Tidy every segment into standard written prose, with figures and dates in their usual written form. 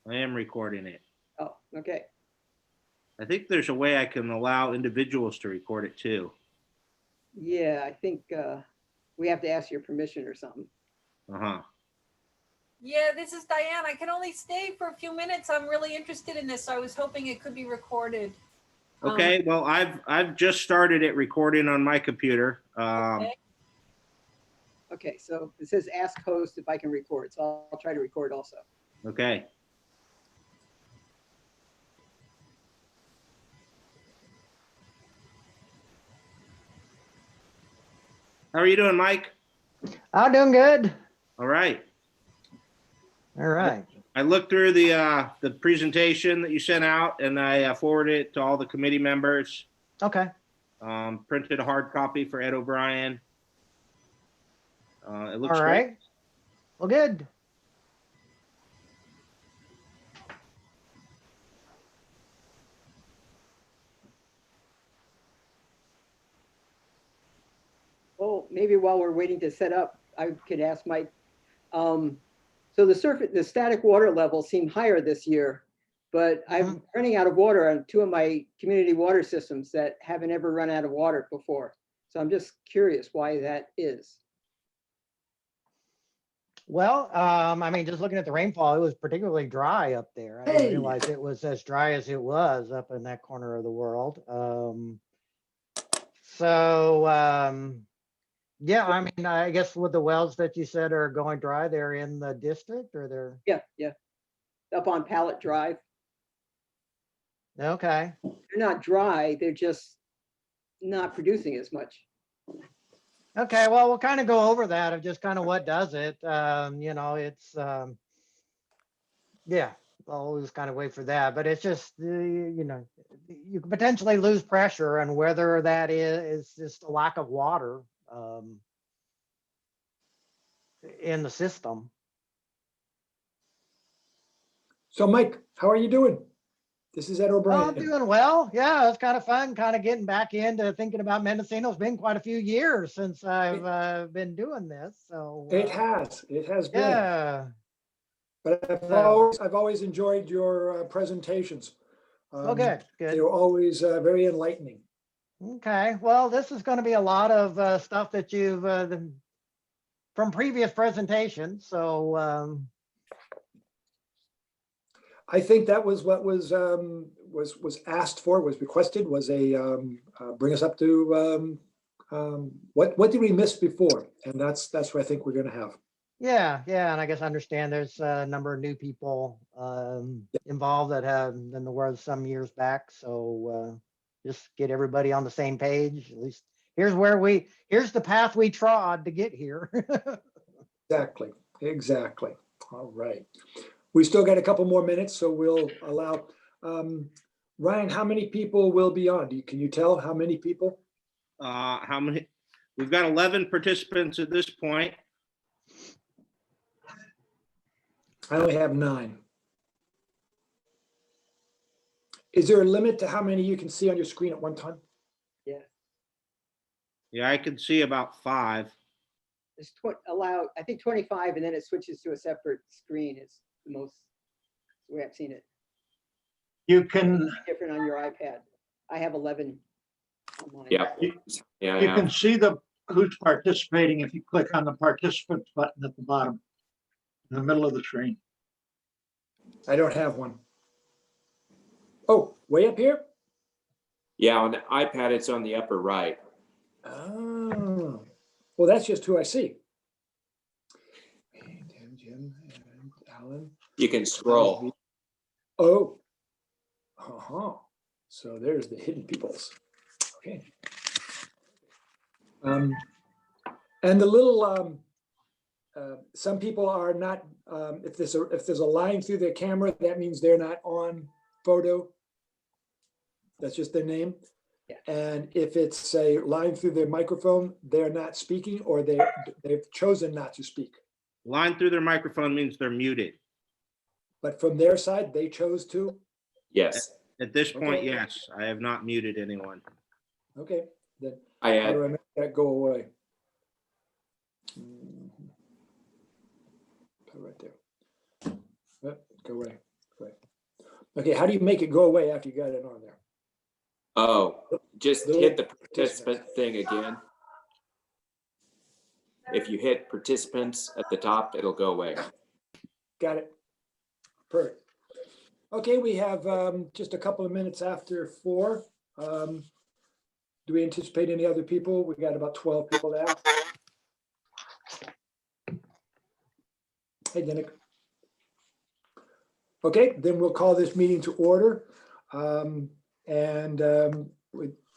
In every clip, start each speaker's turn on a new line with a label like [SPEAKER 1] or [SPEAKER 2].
[SPEAKER 1] I am recording it.
[SPEAKER 2] Oh, okay.
[SPEAKER 1] I think there's a way I can allow individuals to record it too.
[SPEAKER 2] Yeah, I think we have to ask your permission or something.
[SPEAKER 1] Uh-huh.
[SPEAKER 3] Yeah, this is Diane. I can only stay for a few minutes. I'm really interested in this. So I was hoping it could be recorded.
[SPEAKER 1] Okay, well, I've just started it recording on my computer.
[SPEAKER 3] Okay.
[SPEAKER 2] Okay, so it says ask host if I can record, so I'll try to record also.
[SPEAKER 1] Okay. How are you doing, Mike?
[SPEAKER 4] I'm doing good.
[SPEAKER 1] All right.
[SPEAKER 4] All right.
[SPEAKER 1] I looked through the presentation that you sent out, and I forwarded it to all the committee members.
[SPEAKER 4] Okay.
[SPEAKER 1] Printed a hard copy for Ed O'Brien. It looks
[SPEAKER 4] All
[SPEAKER 1] great.
[SPEAKER 4] right. Well, good.
[SPEAKER 2] Well, maybe while we're waiting to set up, I could ask Mike. So the static water levels seem higher this year, but I'm running out of water on two of my community water systems that haven't ever run out of water before. So I'm just curious why that is.
[SPEAKER 4] Well, I mean, just looking at the rainfall, it was particularly dry up there. I didn't realize it was as dry as it was up in that corner of the world. Yeah, I mean, I guess with the wells that you said are going dry, they're in the district or they're.
[SPEAKER 2] Yeah. Up on Pallet Drive.
[SPEAKER 4] Okay.
[SPEAKER 2] They're not dry, they're just not producing as much.
[SPEAKER 4] Okay, well, we'll kind of go over that of just kind of what does it. It's, yeah, I'll always kind of wait for that, but it's just, you can potentially lose pressure, and whether that is just a lack of water in the system.
[SPEAKER 5] So Mike, how are you doing? This is Ed O'Brien.
[SPEAKER 4] Oh, I'm doing well. Yeah, it's kind of fun, kind of getting back into thinking about Mendocino. It's been quite a few years since I've been doing this. So
[SPEAKER 5] it has been.
[SPEAKER 4] Yeah.
[SPEAKER 5] But I've always enjoyed your presentations.
[SPEAKER 4] Good.
[SPEAKER 5] They were always very enlightening.
[SPEAKER 4] Okay. Well, this is going to be a lot of stuff that you've from previous presentations. So
[SPEAKER 5] I think that was what was asked for, was requested, was a bring us up to what did we miss before, and that's what I think we're going to have.
[SPEAKER 4] Yeah, and I guess I understand there's a number of new people involved that than there was some years back. So just get everybody on the same page. At least here's the path we trod to get here.
[SPEAKER 5] Exactly. All right. We still got a couple more minutes, so we'll allow. Ryan, how many people will be on? Can you tell how many people?
[SPEAKER 1] How many? We've got 11 participants at this point.
[SPEAKER 5] I only have 9. Is there a limit to how many you can see on your screen at one time?
[SPEAKER 1] Yeah, I can see about 5.
[SPEAKER 2] It's I think 25, and then it switches to a separate screen. It's the most way I've seen it.
[SPEAKER 6] You can
[SPEAKER 2] different on your iPad. I have 11 on mine.
[SPEAKER 6] you can see who's participating if you click on the participants button at the bottom in the middle of the screen.
[SPEAKER 5] I don't have one. Oh, way up here?
[SPEAKER 7] Yeah, on the iPad, it's on the upper right.
[SPEAKER 5] Oh, well, that's just who I see. Jim, and Alan.
[SPEAKER 7] You can scroll.
[SPEAKER 5] Oh, so there's the hidden peoples. Okay. And the little, some people are not. If there's a line through their camera, that means they're not on photo. That's just their name.
[SPEAKER 2] Yeah.
[SPEAKER 5] And if it's a line through their microphone, they're not speaking, or they've chosen not to speak.
[SPEAKER 1] Line through their microphone means they're muted.
[SPEAKER 5] But from their side, they chose to?
[SPEAKER 7] Yes.
[SPEAKER 1] At this point,
[SPEAKER 5] Okay.
[SPEAKER 1] yes, I have not muted anyone.
[SPEAKER 5] Okay, then
[SPEAKER 7] I
[SPEAKER 5] how
[SPEAKER 7] had,
[SPEAKER 5] do I make that go away? Put it right there. Yep, go away. Okay, how do you make it go away after you got it on there?
[SPEAKER 7] Oh, just
[SPEAKER 5] Little
[SPEAKER 7] hit the participant thing again. If you hit participants at the top, it'll go away.
[SPEAKER 5] Got it. Perfect. Okay, we have just a couple of minutes after 4. Do we anticipate any other people? We got about 12 people now. Hey, Denick. Okay, then we'll call this meeting to order.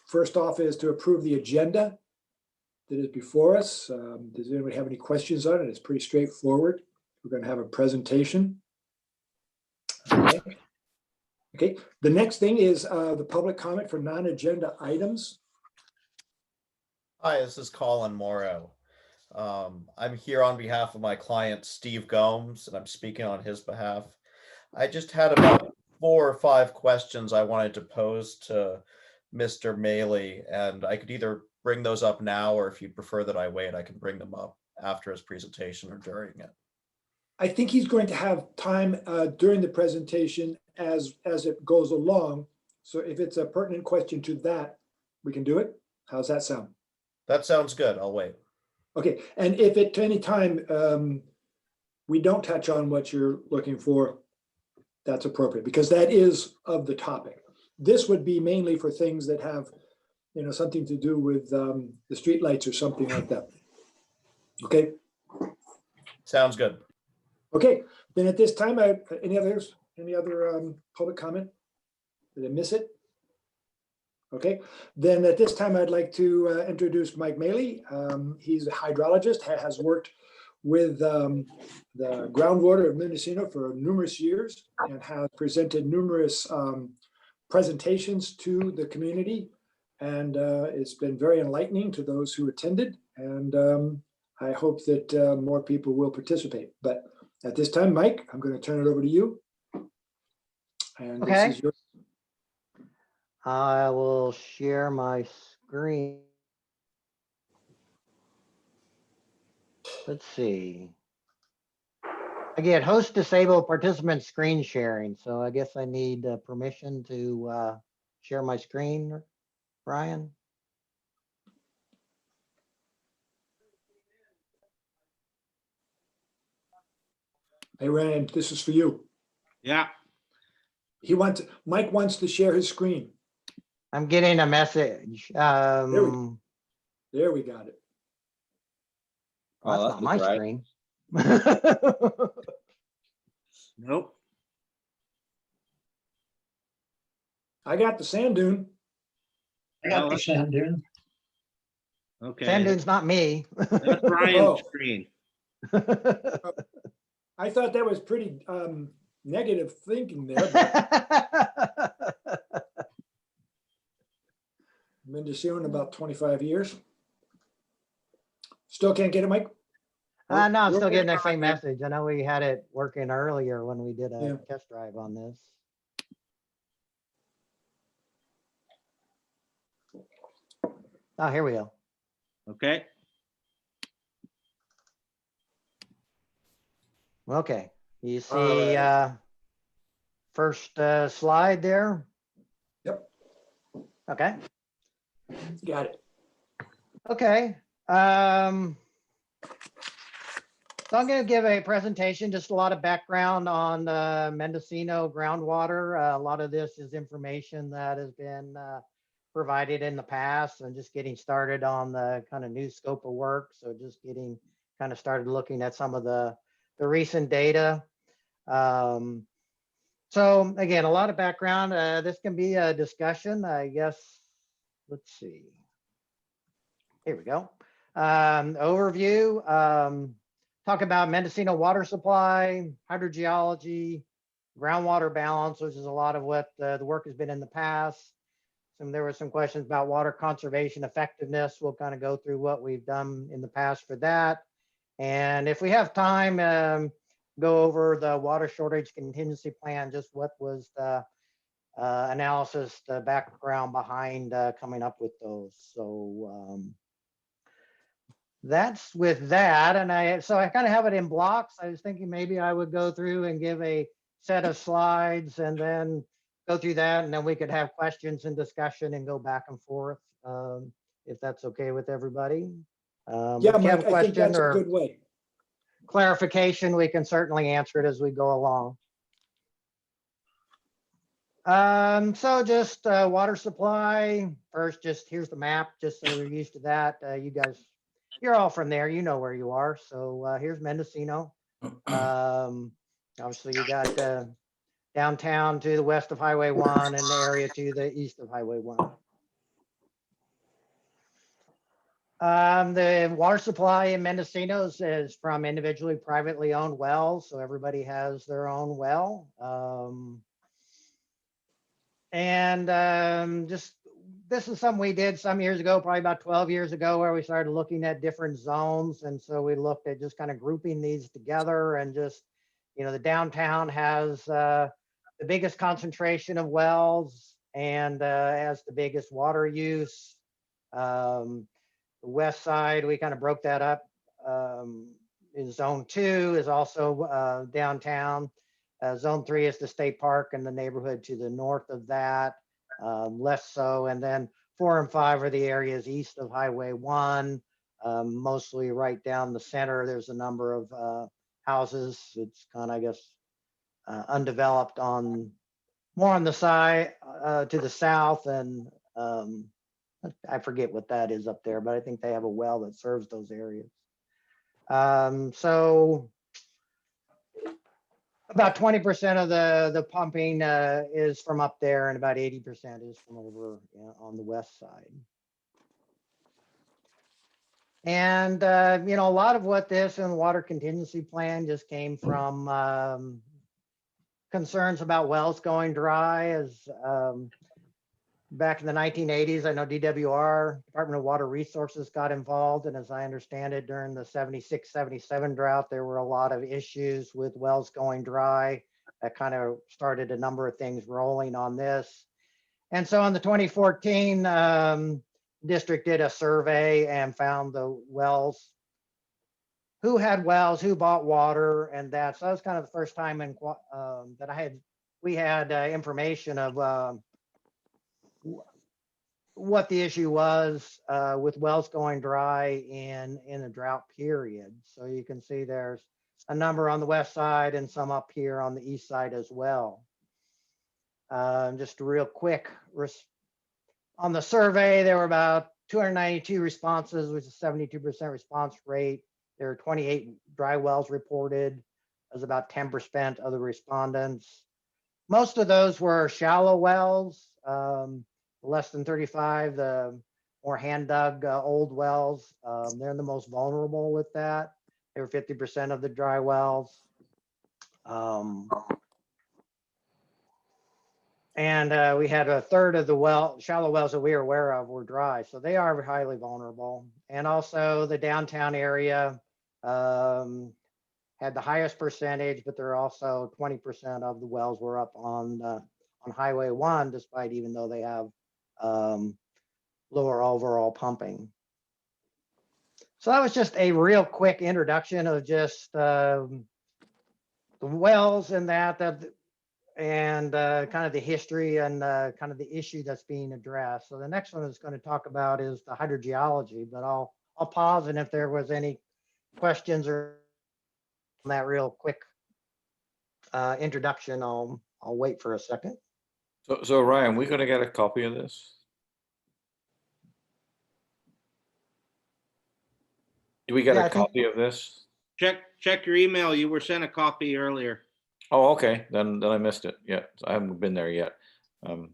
[SPEAKER 5] First off is to approve the agenda that is before us. Does anybody have any questions on it? It's pretty straightforward. We're going to have a presentation. Okay. Okay, the next thing is the public comment for non-agenda items.
[SPEAKER 8] Hi, this is Colin Morrow. I'm here on behalf of my client, Steve Gomes, and I'm speaking on his behalf. I just had about 4 or 5 questions I wanted to pose to Mr. Maley, and I could either bring those up now, or if you'd prefer that I wait, I can bring them up after his presentation or during it.
[SPEAKER 5] I think he's going to have time during the presentation as it goes along. So if it's a pertinent question to that, we can do it. How's that sound?
[SPEAKER 8] That sounds good. I'll wait.
[SPEAKER 5] Okay, and if at any time we don't touch on what you're looking for, that's appropriate, because that is of the topic. This would be mainly for things that have, something to do with the streetlights or something like that. Okay.
[SPEAKER 8] Sounds good.
[SPEAKER 5] Okay, then at this time, any other public comment? Did I miss it? Okay, then at this time, I'd like to introduce Mike Maley. He's a hydrologist, has worked with the groundwater of Mendocino for numerous years and has presented numerous presentations to the community. And it's been very enlightening to those who attended. And I hope that more people will participate. But at this time, Mike, I'm going to turn it over to you. And
[SPEAKER 4] Okay.
[SPEAKER 5] this is your.
[SPEAKER 4] I will share my screen. Let's see. Again, host disable participant screen sharing. So I guess I need permission to share my screen, Brian.
[SPEAKER 5] Hey, Ryan, this is for you.
[SPEAKER 1] Yeah.
[SPEAKER 5] Mike wants to share his screen.
[SPEAKER 4] I'm getting a message.
[SPEAKER 5] There we got it.
[SPEAKER 4] Well, that's not my
[SPEAKER 7] right.
[SPEAKER 4] screen.
[SPEAKER 1] Nope.
[SPEAKER 5] I got the sand dune.
[SPEAKER 6] I got the sand dune.
[SPEAKER 1] Okay.
[SPEAKER 4] Sand dune's not me.
[SPEAKER 1] That's Brian's
[SPEAKER 5] Oh.
[SPEAKER 1] screen.
[SPEAKER 5] I thought that was pretty negative thinking there. But Mendocino in about 25 years. Still can't get it, Mike?
[SPEAKER 4] No, I'm
[SPEAKER 5] We're
[SPEAKER 4] still getting that
[SPEAKER 5] working on
[SPEAKER 4] same
[SPEAKER 5] it.
[SPEAKER 4] message. I know we had it working earlier when we did a
[SPEAKER 5] Yeah.
[SPEAKER 4] test drive on this. Oh, here we go.
[SPEAKER 1] Okay.
[SPEAKER 4] Okay. You
[SPEAKER 5] All
[SPEAKER 4] see first slide there?
[SPEAKER 5] Yep.
[SPEAKER 4] Okay.
[SPEAKER 5] Got it.
[SPEAKER 4] Okay. So I'm going to give a presentation, just a lot of background on Mendocino groundwater. A lot of this is information that has been provided in the past, and just getting started on the kind of new scope of work. So just getting kind of started looking at some of the recent data. So again, a lot of background. This can be a discussion, I guess. Let's see. Here we go. Overview. Talk about Mendocino water supply, hydrogeology, groundwater balance, which is a lot of what the work has been in the past. There were some questions about water conservation effectiveness. We'll kind of go through what we've done in the past for that. And if we have time, go over the water shortage contingency plan, just what was the analysis, the background behind coming up with those. So that's with that. And I kind of have it in blocks. I was thinking maybe I would go through and give a set of slides and then go through that, and then we could have questions and discussion and go back and forth, if that's okay with everybody.
[SPEAKER 5] Yeah,
[SPEAKER 4] If you have
[SPEAKER 5] Mike,
[SPEAKER 4] a
[SPEAKER 5] I think
[SPEAKER 4] question
[SPEAKER 5] that's a
[SPEAKER 4] or
[SPEAKER 5] good way.
[SPEAKER 4] clarification, we can certainly answer it as we go along. So just water supply first, just here's the map, just so you're used to that. You guys, you're all from there, you know where you are. So here's Mendocino. Obviously you got downtown to the west of Highway 1 and the area to the east of Highway 1. The water supply in Mendocino is from individually privately owned wells, so everybody has their own well. Just this is something we did some years ago, probably about 12 years ago, where we started looking at different zones. And so we looked at just kind of grouping these together and just, you know, the downtown has the biggest concentration of wells and has the biggest water use. The west side, we kind of broke that up. In zone 2 is also downtown. Zone 3 is the state park and the neighborhood to the north of that, less so. And then 4 and 5 are the areas east of Highway 1, mostly right down the center. There's a number of houses. It's kind of, I guess, undeveloped on more on the side to the south. And I forget what that is up there, but I think they have a well that serves those areas. So about 20% of the pumping is from up there, and about 80% is from over on the west side. And you know, a lot of what this and water contingency plan just came from concerns about wells going dry. As back in the 1980s, I know DWR, Department of Water Resources, got involved. And as I understand it, during the 76, 77 drought, there were a lot of issues with wells going dry. That kind of started a number of things rolling on this. And so in the 2014, district did a survey and found the wells, who had wells, who bought water, and that. So that was kind of the first time in that we had information of what the issue was with wells going dry in a drought period. So you can see there's a number on the west side and some up here on the east side as well. Just real quick, on the survey, there were about 292 responses, which is 72% response rate. There are 28 dry wells reported as about 10% of the respondents. Most of those were shallow wells, less than 35, the more hand dug old wells. They're the most vulnerable with that. They were 50% of the dry wells. And we had a third of the shallow wells that we are aware of were dry. So they are highly vulnerable. And also the downtown area had the highest percentage, but there are also 20% of the wells were up on Highway 1, despite even though they have lower overall pumping. So that was just a real quick introduction of just the wells and that and kind of the history and kind of the issue that's being addressed. So the next one is going to talk about is the hydrogeology, but I'll pause, and if there was any questions or that real quick introduction, I'll wait for a second.
[SPEAKER 9] So Ryan, we gonna get a copy of this? Do we get
[SPEAKER 4] Yeah,
[SPEAKER 9] a copy of this?
[SPEAKER 1] Check your email. You were sent a copy earlier.
[SPEAKER 9] Oh, okay, then I missed it. Yeah, I haven't been there yet. And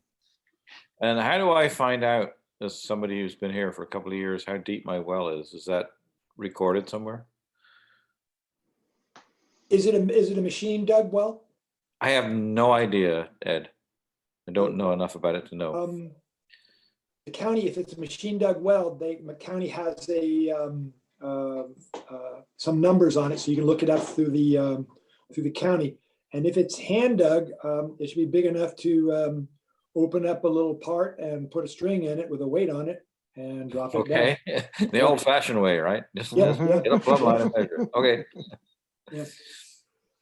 [SPEAKER 9] how do I find out, as somebody who's been here for a couple of years, how deep my well is? Is that recorded somewhere?
[SPEAKER 5] Is it a machine dug well?
[SPEAKER 9] I have no idea, Ed. I don't know enough about it to know.
[SPEAKER 5] The county, if it's a machine dug well, the county has some numbers on it, so you can look it up through the county. And if it's hand dug, it should be big enough to open up a little part and put a string in it with a weight on it and drop it down.
[SPEAKER 9] Okay, the old-fashioned way, right? Just
[SPEAKER 5] Yeah, yeah.
[SPEAKER 9] get a plumb line and measure. Okay.
[SPEAKER 5] Yeah.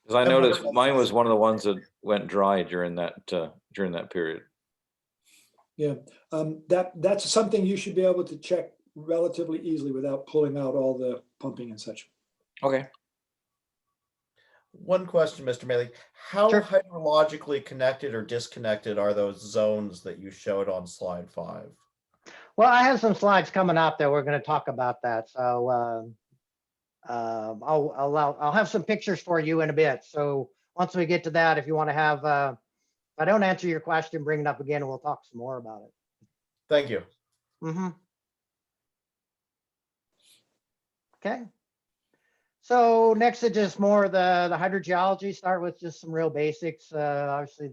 [SPEAKER 9] Because I
[SPEAKER 8] Yeah,
[SPEAKER 9] noticed
[SPEAKER 8] but-
[SPEAKER 9] mine was one of the ones that went dry during that period.
[SPEAKER 5] Yeah, that's something you should be able to check relatively easily without pulling out all the pumping and such.
[SPEAKER 9] Okay.
[SPEAKER 8] One question, Mr. Maley. How
[SPEAKER 4] Sure.
[SPEAKER 8] hydrologically connected or disconnected are those zones that you showed on slide 5?
[SPEAKER 4] Well, I have some slides coming up that we're going to talk about that. So I'll have some pictures for you in a bit. So once we get to that, if you want to have, if I don't answer your question, bring it up again and we'll talk some more about it.
[SPEAKER 8] Thank you.
[SPEAKER 4] Okay. So next is just more the hydrogeology. Start with just some real basics. Obviously,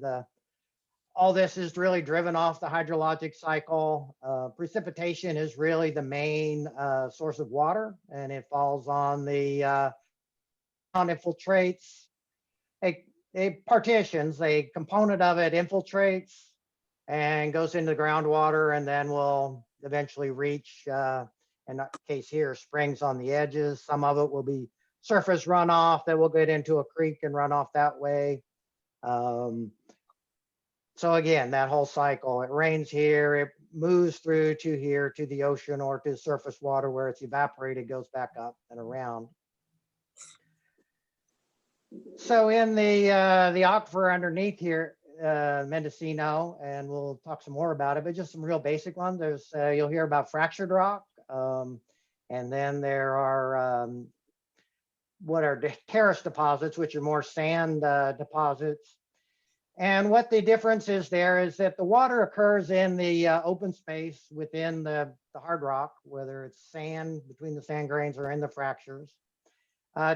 [SPEAKER 4] all this is really driven off the hydrologic cycle. Precipitation is really the main source of water, and it falls on the infiltrates. It partitions. A component of it infiltrates and goes into the groundwater, and then will eventually reach, in that case here, springs on the edges. Some of it will be surface runoff that will get into a creek and run off that way. So again, that whole cycle, it rains here, it moves through to here, to the ocean or to surface water where it's evaporated, goes back up and around. So in the aquifer underneath here, Mendocino, and we'll talk some more about it, but just some real basic ones. There's, you'll hear about fractured rock. And then there are what are terrace deposits, which are more sand deposits. And what the difference is there is that the water occurs in the open space within the hard rock, whether it's sand between the sand grains or in the fractures.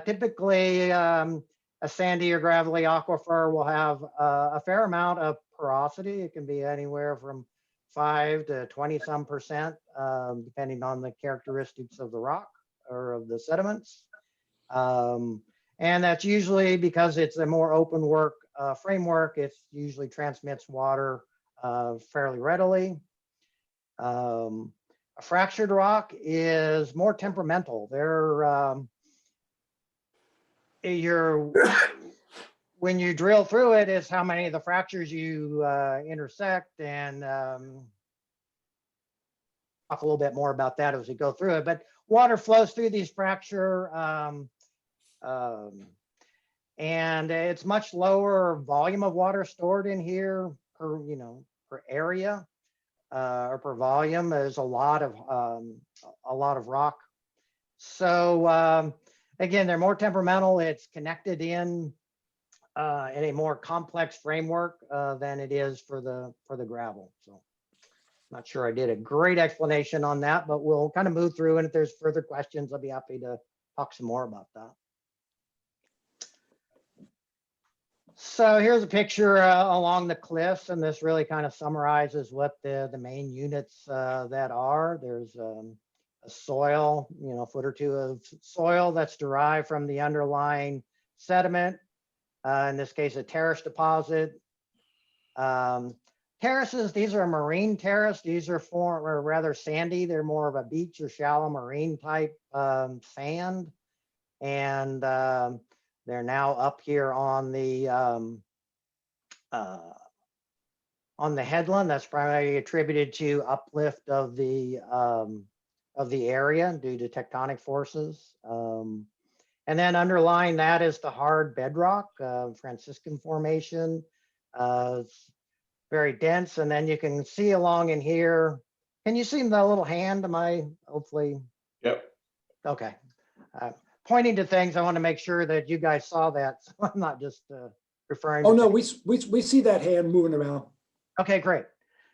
[SPEAKER 4] Typically, a sandy or gravelly aquifer will have a fair amount of porosity. It can be anywhere from 5 to 20 some percent, depending on the characteristics of the rock or of the sediments. And that's usually because it's a more open work framework. It usually transmits water fairly readily. A fractured rock is more temperamental. When you drill through it, is how many of the fractures you intersect, and talk a little bit more about that as we go through it. But water flows through these fracture, and it's much lower volume of water stored in here per area or per volume. There's a lot of rock. So again, they're more temperamental. It's connected in a more complex framework than it is for the gravel. So not sure I did a great explanation on that, but we'll kind of move through, and if there's further questions, I'll be happy to talk some more about that. So here's a picture along the cliffs, and this really kind of summarizes what the main units that are. There's a soil, a foot or two of soil that's derived from the underlying sediment. In this case, a terrace deposit. Terraces, these are marine terrace. These are rather sandy. They're more of a beach or shallow marine type sand. And they're now up here on the headland. That's primarily attributed to uplift of the area due to tectonic forces. And then underlying that is the hard bedrock, Franciscan Formation. It's very dense. And then you can see along in here. Can you see the little hand? Am I hopefully?
[SPEAKER 7] Yep.
[SPEAKER 4] Okay. Pointing to things, I want to make sure that you guys saw that. So I'm not just referring.
[SPEAKER 5] Oh,
[SPEAKER 4] to
[SPEAKER 5] no,
[SPEAKER 4] things.
[SPEAKER 5] we see that hand moving around.
[SPEAKER 4] Okay, great.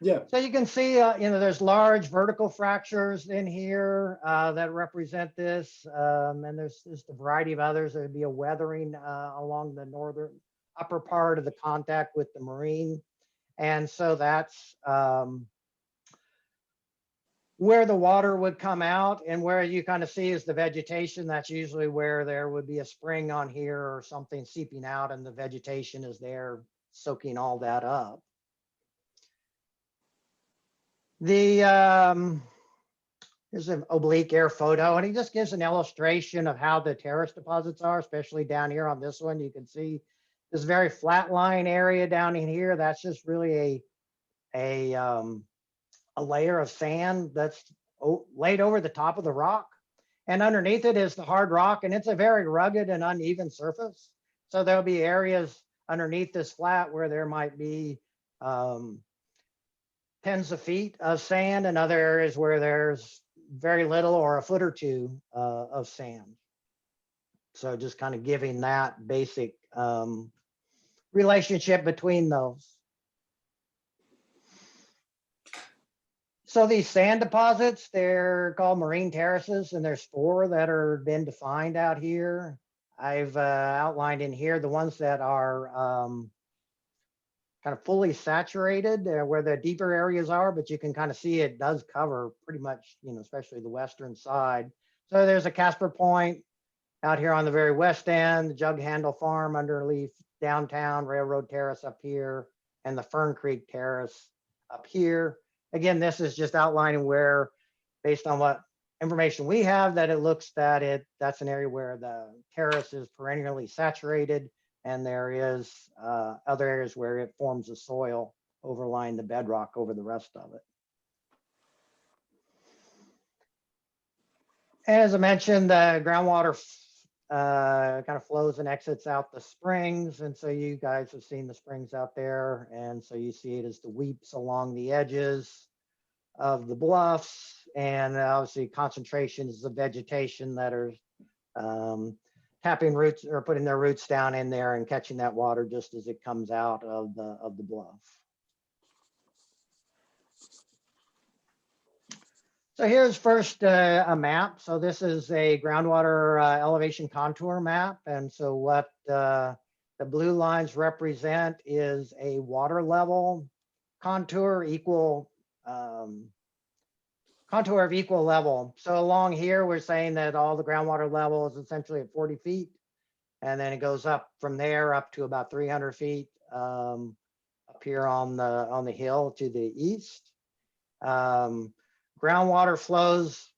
[SPEAKER 5] Yeah.
[SPEAKER 4] So you can see, there's large vertical fractures in here that represent this. And there's just a variety of others. There'd be a weathering along the northern upper part of the contact with the marine. And so that's where the water would come out, and where you kind of see is the vegetation. That's usually where there would be a spring on here or something seeping out, and the vegetation is there soaking all that up. The Here's an oblique air photo, and he just gives an illustration of how the terrace deposits are, especially down here on this one. You can see this very flat line area down in here. That's just really a layer of sand that's laid over the top of the rock. And underneath it is the hard rock, and it's a very rugged and uneven surface. So there'll be areas underneath this flat where there might be tens of feet of sand, and other areas where there's very little or a foot or two of sand. So just kind of giving that basic relationship between those. So these sand deposits, they're called marine terraces, and there's 4 that are been defined out here. I've outlined in here the ones that are kind of fully saturated where the deeper areas are, but you can kind of see it does cover pretty much, especially the western side. So there's a Casper Point out here on the very west end, the Jug Handle Farm underneath downtown, Railroad Terrace up here, and the Fern Creek Terrace up here. Again, this is just outlining where, based on what information we have, that it looks that that's an area where the terrace is perennially saturated, and there is other areas where it forms a soil overlying the bedrock over the rest of it. As I mentioned, the groundwater kind of flows and exits out the springs. And so you guys have seen the springs out there. And so you see it as the weeps along the edges of the bluffs. And obviously concentrations of vegetation that are tapping roots or putting their roots down in there and catching that water just as it comes out of the bluff. So here's first a map. So this is a groundwater elevation contour map. And so what the blue lines represent is a water level contour contour of equal level. So along here, we're saying that all the groundwater level is essentially at 40 feet. And then it goes up from there up to about 300 feet up here on the hill to the east. Groundwater flows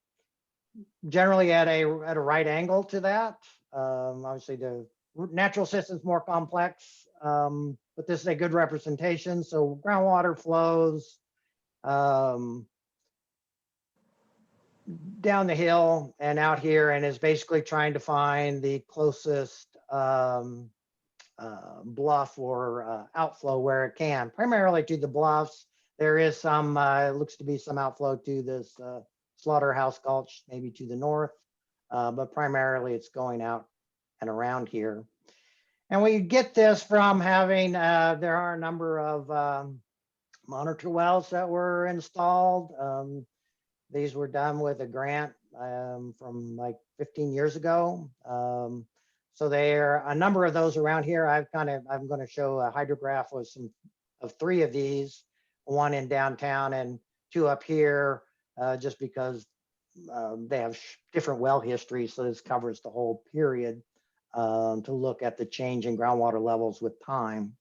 [SPEAKER 4] generally at a right angle to that. Obviously, the natural system's more complex, but this is a good representation. So groundwater flows down the hill and out here, and is basically trying to find the closest bluff or outflow where it can, primarily to the bluffs. There is some, it looks to be some outflow to this Slaughterhouse Gulch, maybe to the north, but primarily it's going out and around here. And we get this from having, there are a number of monitor wells that were installed. These were done with a grant from like 15 years ago. So there are a number of those around here. I'm going to show a hydrograph of 3 of these, 1 in downtown and 2 up here, just because they have different well histories. So this covers the whole period to look at the change in groundwater levels with time.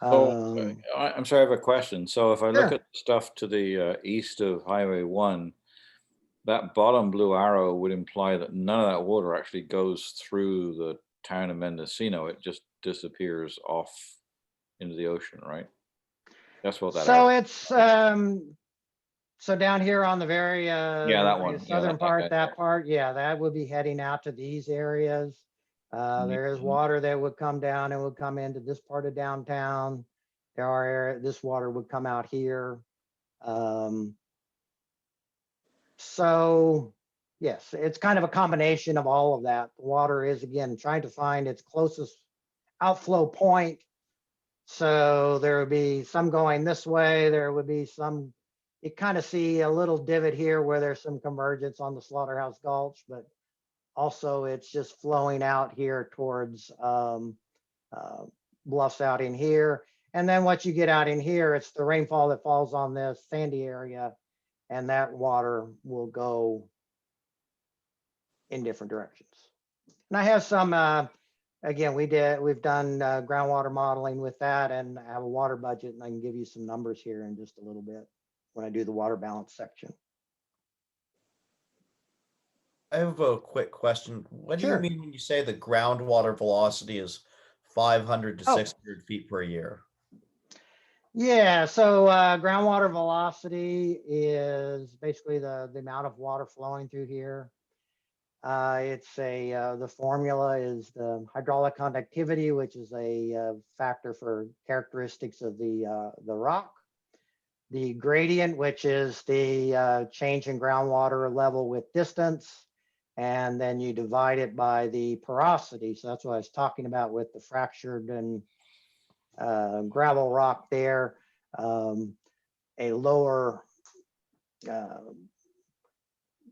[SPEAKER 9] So I'm sorry, I have a question. So if I look
[SPEAKER 4] Sure.
[SPEAKER 9] at stuff to the east of Highway 1, that bottom blue arrow would imply that none of that water actually goes through the town of Mendocino. It just disappears off into the ocean, right? That's what that
[SPEAKER 4] So
[SPEAKER 9] arrow.
[SPEAKER 4] it's so down here on the very
[SPEAKER 9] that one. Yeah,
[SPEAKER 4] southern part,
[SPEAKER 9] okay.
[SPEAKER 4] that part, yeah, that would be heading out to these areas. There is water that would come down and would come into this part of downtown. There are this water would come out here. So yes, it's kind of a combination of all of that. The water is, again, trying to find its closest outflow point. So there would be some going this way. There would be some, you kind of see a little divot here where there's some convergence on the Slaughterhouse Gulch, but also it's just flowing out here towards bluffs out in here. And then what you get out in here, it's the rainfall that falls on this sandy area, and that water will go in different directions. And I have some, again, we've done groundwater modeling with that, and I have a water budget, and I can give you some numbers here in just a little bit when I do the water balance section.
[SPEAKER 8] I have a quick question. What do you
[SPEAKER 4] Sure.
[SPEAKER 8] mean when you say the groundwater velocity is 500 to
[SPEAKER 4] Oh.
[SPEAKER 8] 600 feet per year?
[SPEAKER 4] Yeah, so groundwater velocity is basically the amount of water flowing through here. It's the formula is the hydraulic conductivity, which is a factor for characteristics of the rock. The gradient, which is the change in groundwater level with distance. And then you divide it by the porosity. So that's what I was talking about with the fractured and gravel rock there. A lower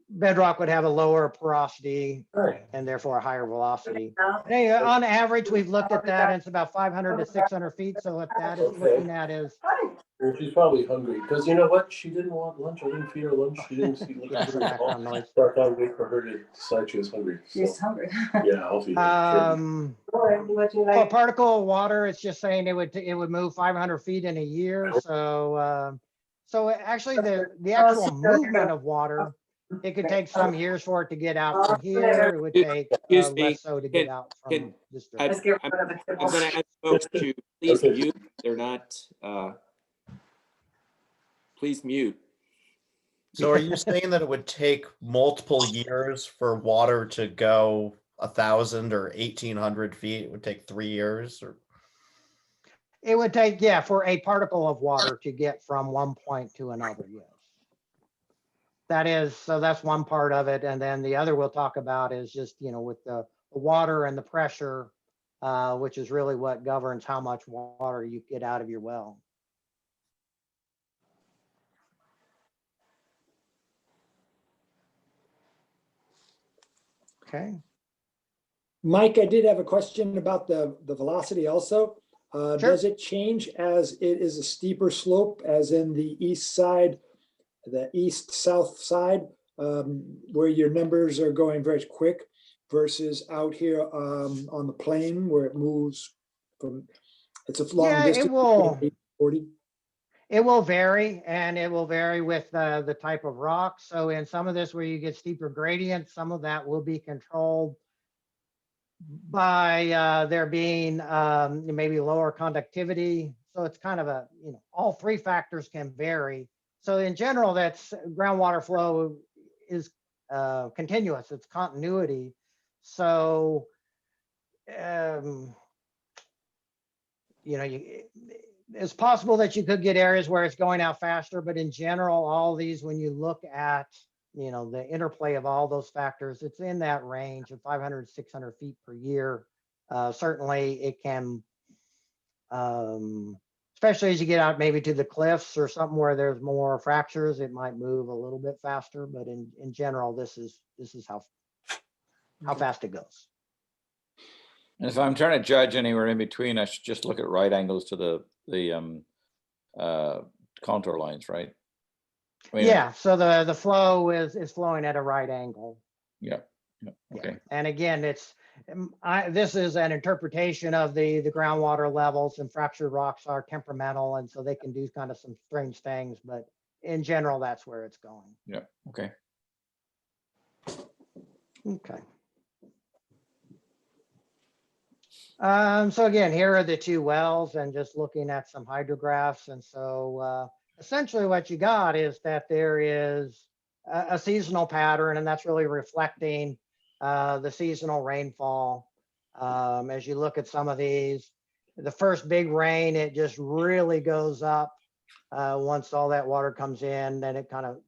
[SPEAKER 4] bedrock would have a lower porosity and therefore a higher velocity. Anyway, on average, we've looked at that, and it's about 500 to 600 feet. So what that is looking at is,
[SPEAKER 10] Well, she's probably hungry because you know what? She didn't want lunch. I didn't feed her lunch. She didn't see look
[SPEAKER 4] yeah,
[SPEAKER 10] at
[SPEAKER 4] some
[SPEAKER 10] her at all.
[SPEAKER 4] background noise.
[SPEAKER 10] So I thought I'd wait for her to decide she was hungry.
[SPEAKER 11] She's
[SPEAKER 10] So,
[SPEAKER 11] hungry.
[SPEAKER 10] yeah, I'll feed her.
[SPEAKER 11] What you
[SPEAKER 4] For
[SPEAKER 11] like?
[SPEAKER 4] particle of water, it's just saying it would move 500 feet in a year. So so actually the actual movement of water, it could take some years for it to get out from here. It would take
[SPEAKER 7] Excuse me,
[SPEAKER 4] less so to get
[SPEAKER 7] can-
[SPEAKER 4] out
[SPEAKER 7] can-
[SPEAKER 4] from this
[SPEAKER 7] I-
[SPEAKER 11] Let's
[SPEAKER 4] direction.
[SPEAKER 11] get rid of it.
[SPEAKER 7] I'm gonna ask folks to please
[SPEAKER 10] Okay.
[SPEAKER 7] mute. They're not, please mute.
[SPEAKER 8] So are you saying that it would take multiple years for water to go 1,000 or 1,800 feet? It would take 3 years or?
[SPEAKER 4] It would take, yeah, for a particle of water to get from one point to another, yes. That is, so that's one part of it. And then the other we'll talk about is just, with the water and the pressure, which is really what governs how much water you get out of your well. Okay.
[SPEAKER 5] Mike, I did have a question about the velocity also.
[SPEAKER 4] Sure.
[SPEAKER 5] Does it change as it is a steeper slope, as in the east side, the east-south side, where your numbers are going very quick versus out here on the plain where it moves from, it's a long
[SPEAKER 4] Yeah,
[SPEAKER 5] distance.
[SPEAKER 4] it will.
[SPEAKER 5] 40.
[SPEAKER 4] It will vary, and it will vary with the type of rock. So in some of this where you get steeper gradients, some of that will be controlled by there being maybe lower conductivity. So it's kind of all three factors can vary. So in general, that's groundwater flow is continuous, it's continuity. So, it's possible that you could get areas where it's going out faster, but in general, all these, when you look at, the interplay of all those factors, it's in that range of 500, 600 feet per year. Certainly it can, especially as you get out maybe to the cliffs or something where there's more fractures, it might move a little bit faster, but in general, this is how fast it goes.
[SPEAKER 9] And if I'm trying to judge anywhere in between, I should just look at right angles to the contour lines, right? I mean,
[SPEAKER 4] Yeah, so the flow is flowing at a right angle.
[SPEAKER 9] Yeah, okay.
[SPEAKER 4] Yeah. And again, this is an interpretation of the groundwater levels, and fractured rocks are temperamental, and so they can do kind of some strange things, but in general, that's where it's going.
[SPEAKER 9] Yeah, okay.
[SPEAKER 4] Okay. So again, here are the two wells, and just looking at some hydrographs. And so essentially what you got is that there is a seasonal pattern, and that's really reflecting the seasonal rainfall. As you look at some of these, the first big rain, it just really goes up. Once all that water comes in, then it kind of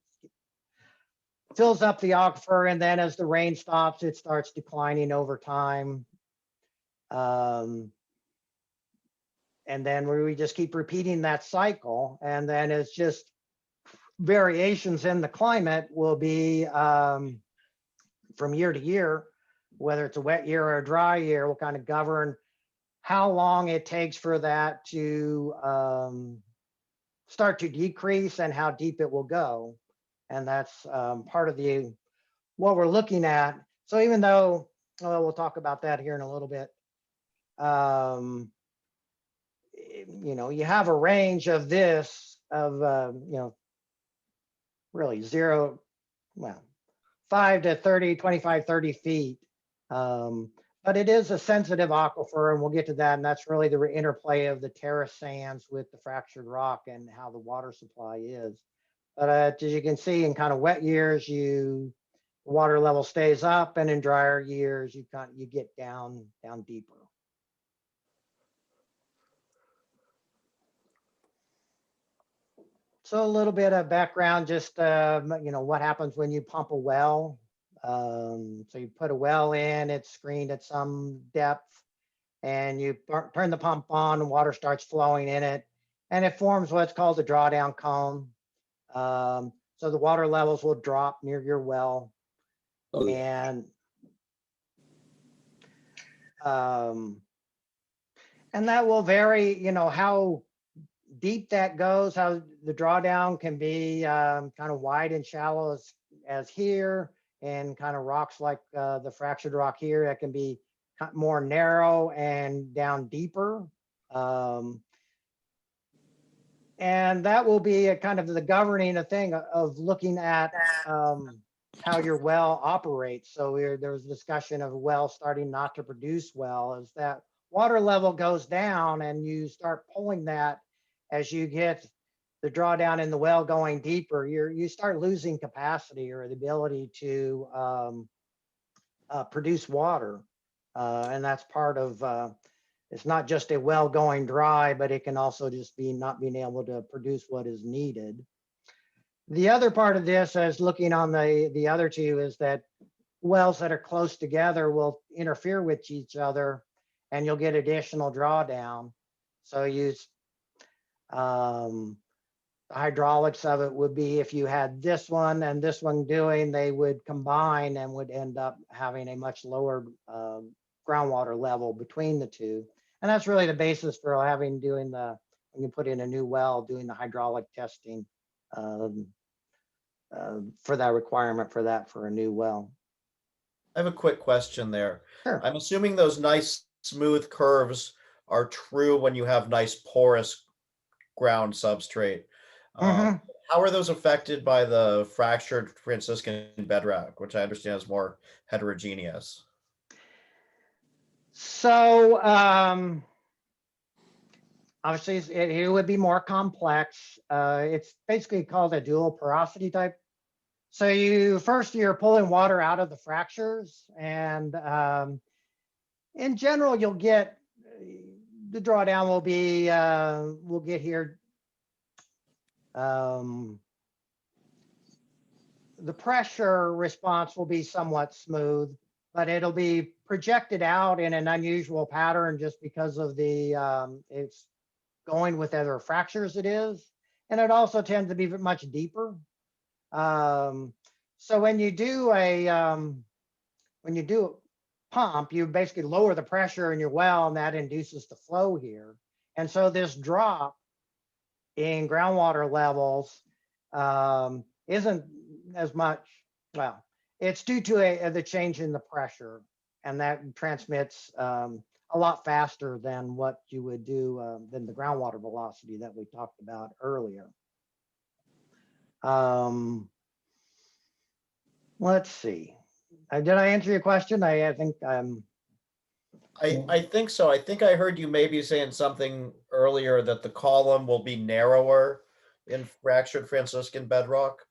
[SPEAKER 4] fills up the aquifer. And then as the rain stops, it starts declining over time. And then we just keep repeating that cycle. And then it's just variations in the climate will be from year to year, whether it's a wet year or a dry year, will kind of govern how long it takes for that to start to decrease and how deep it will go. And that's part of what we're looking at. So even though, we'll talk about that here in a little bit. You have a range of this of, really 0, 5 to 30, 25, 30 feet. But it is a sensitive aquifer, and we'll get to that. And that's really the interplay of the terrace sands with the fractured rock and how the water supply is. But as you can see, in kind of wet years, water level stays up, and in drier years, you get down deeper. So a little bit of background, just what happens when you pump a well. So you put a well in, it's screened at some depth, and you turn the pump on, and water starts flowing in it, and it forms what's called a drawdown cone. So the water levels will drop near your well, and that will vary, how deep that goes, how the drawdown can be kind of wide and shallow as here, and kind of rocks like the fractured rock here that can be more narrow and down deeper. And that will be a kind of the governing thing of looking at how your well operates. So there was discussion of a well starting not to produce well, as that water level goes down and you start pulling that as you get the drawdown in the well going deeper, you start losing capacity or the ability to produce water. And that's part of, it's not just a well going dry, but it can also just be not being able to produce what is needed. The other part of this, as looking on the other two, is that wells that are close together will interfere with each other, and you'll get additional drawdown. So the hydraulics of it would be, if you had this one and this one doing, they would combine and would end up having a much lower groundwater level between the two. And that's really the basis for when you put in a new well, doing the hydraulic testing for that requirement for a new well.
[SPEAKER 8] I have a quick question there.
[SPEAKER 4] Sure.
[SPEAKER 8] I'm assuming those nice smooth curves are true when you have nice porous ground substrate. How are those affected by the fractured Franciscan bedrock, which I understand is more heterogeneous?
[SPEAKER 4] So obviously it would be more complex. It's basically called a dual porosity type. So you're pulling water out of the fractures, and in general, you'll get the drawdown will be, we'll get here. The pressure response will be somewhat smooth, but it'll be projected out in an unusual pattern just because of it's going with other fractures it is. And it also tends to be much deeper. So when you do a pump, you basically lower the pressure in your well, and that induces the flow here. And so this drop in groundwater levels isn't as much, well, it's due to the change in the pressure, and that transmits a lot faster than what you would do than the groundwater velocity that we talked about earlier. Let's see. Did I answer your question? I think
[SPEAKER 8] I think so. I think I heard you maybe saying something earlier that the column will be narrower in fractured Franciscan bedrock.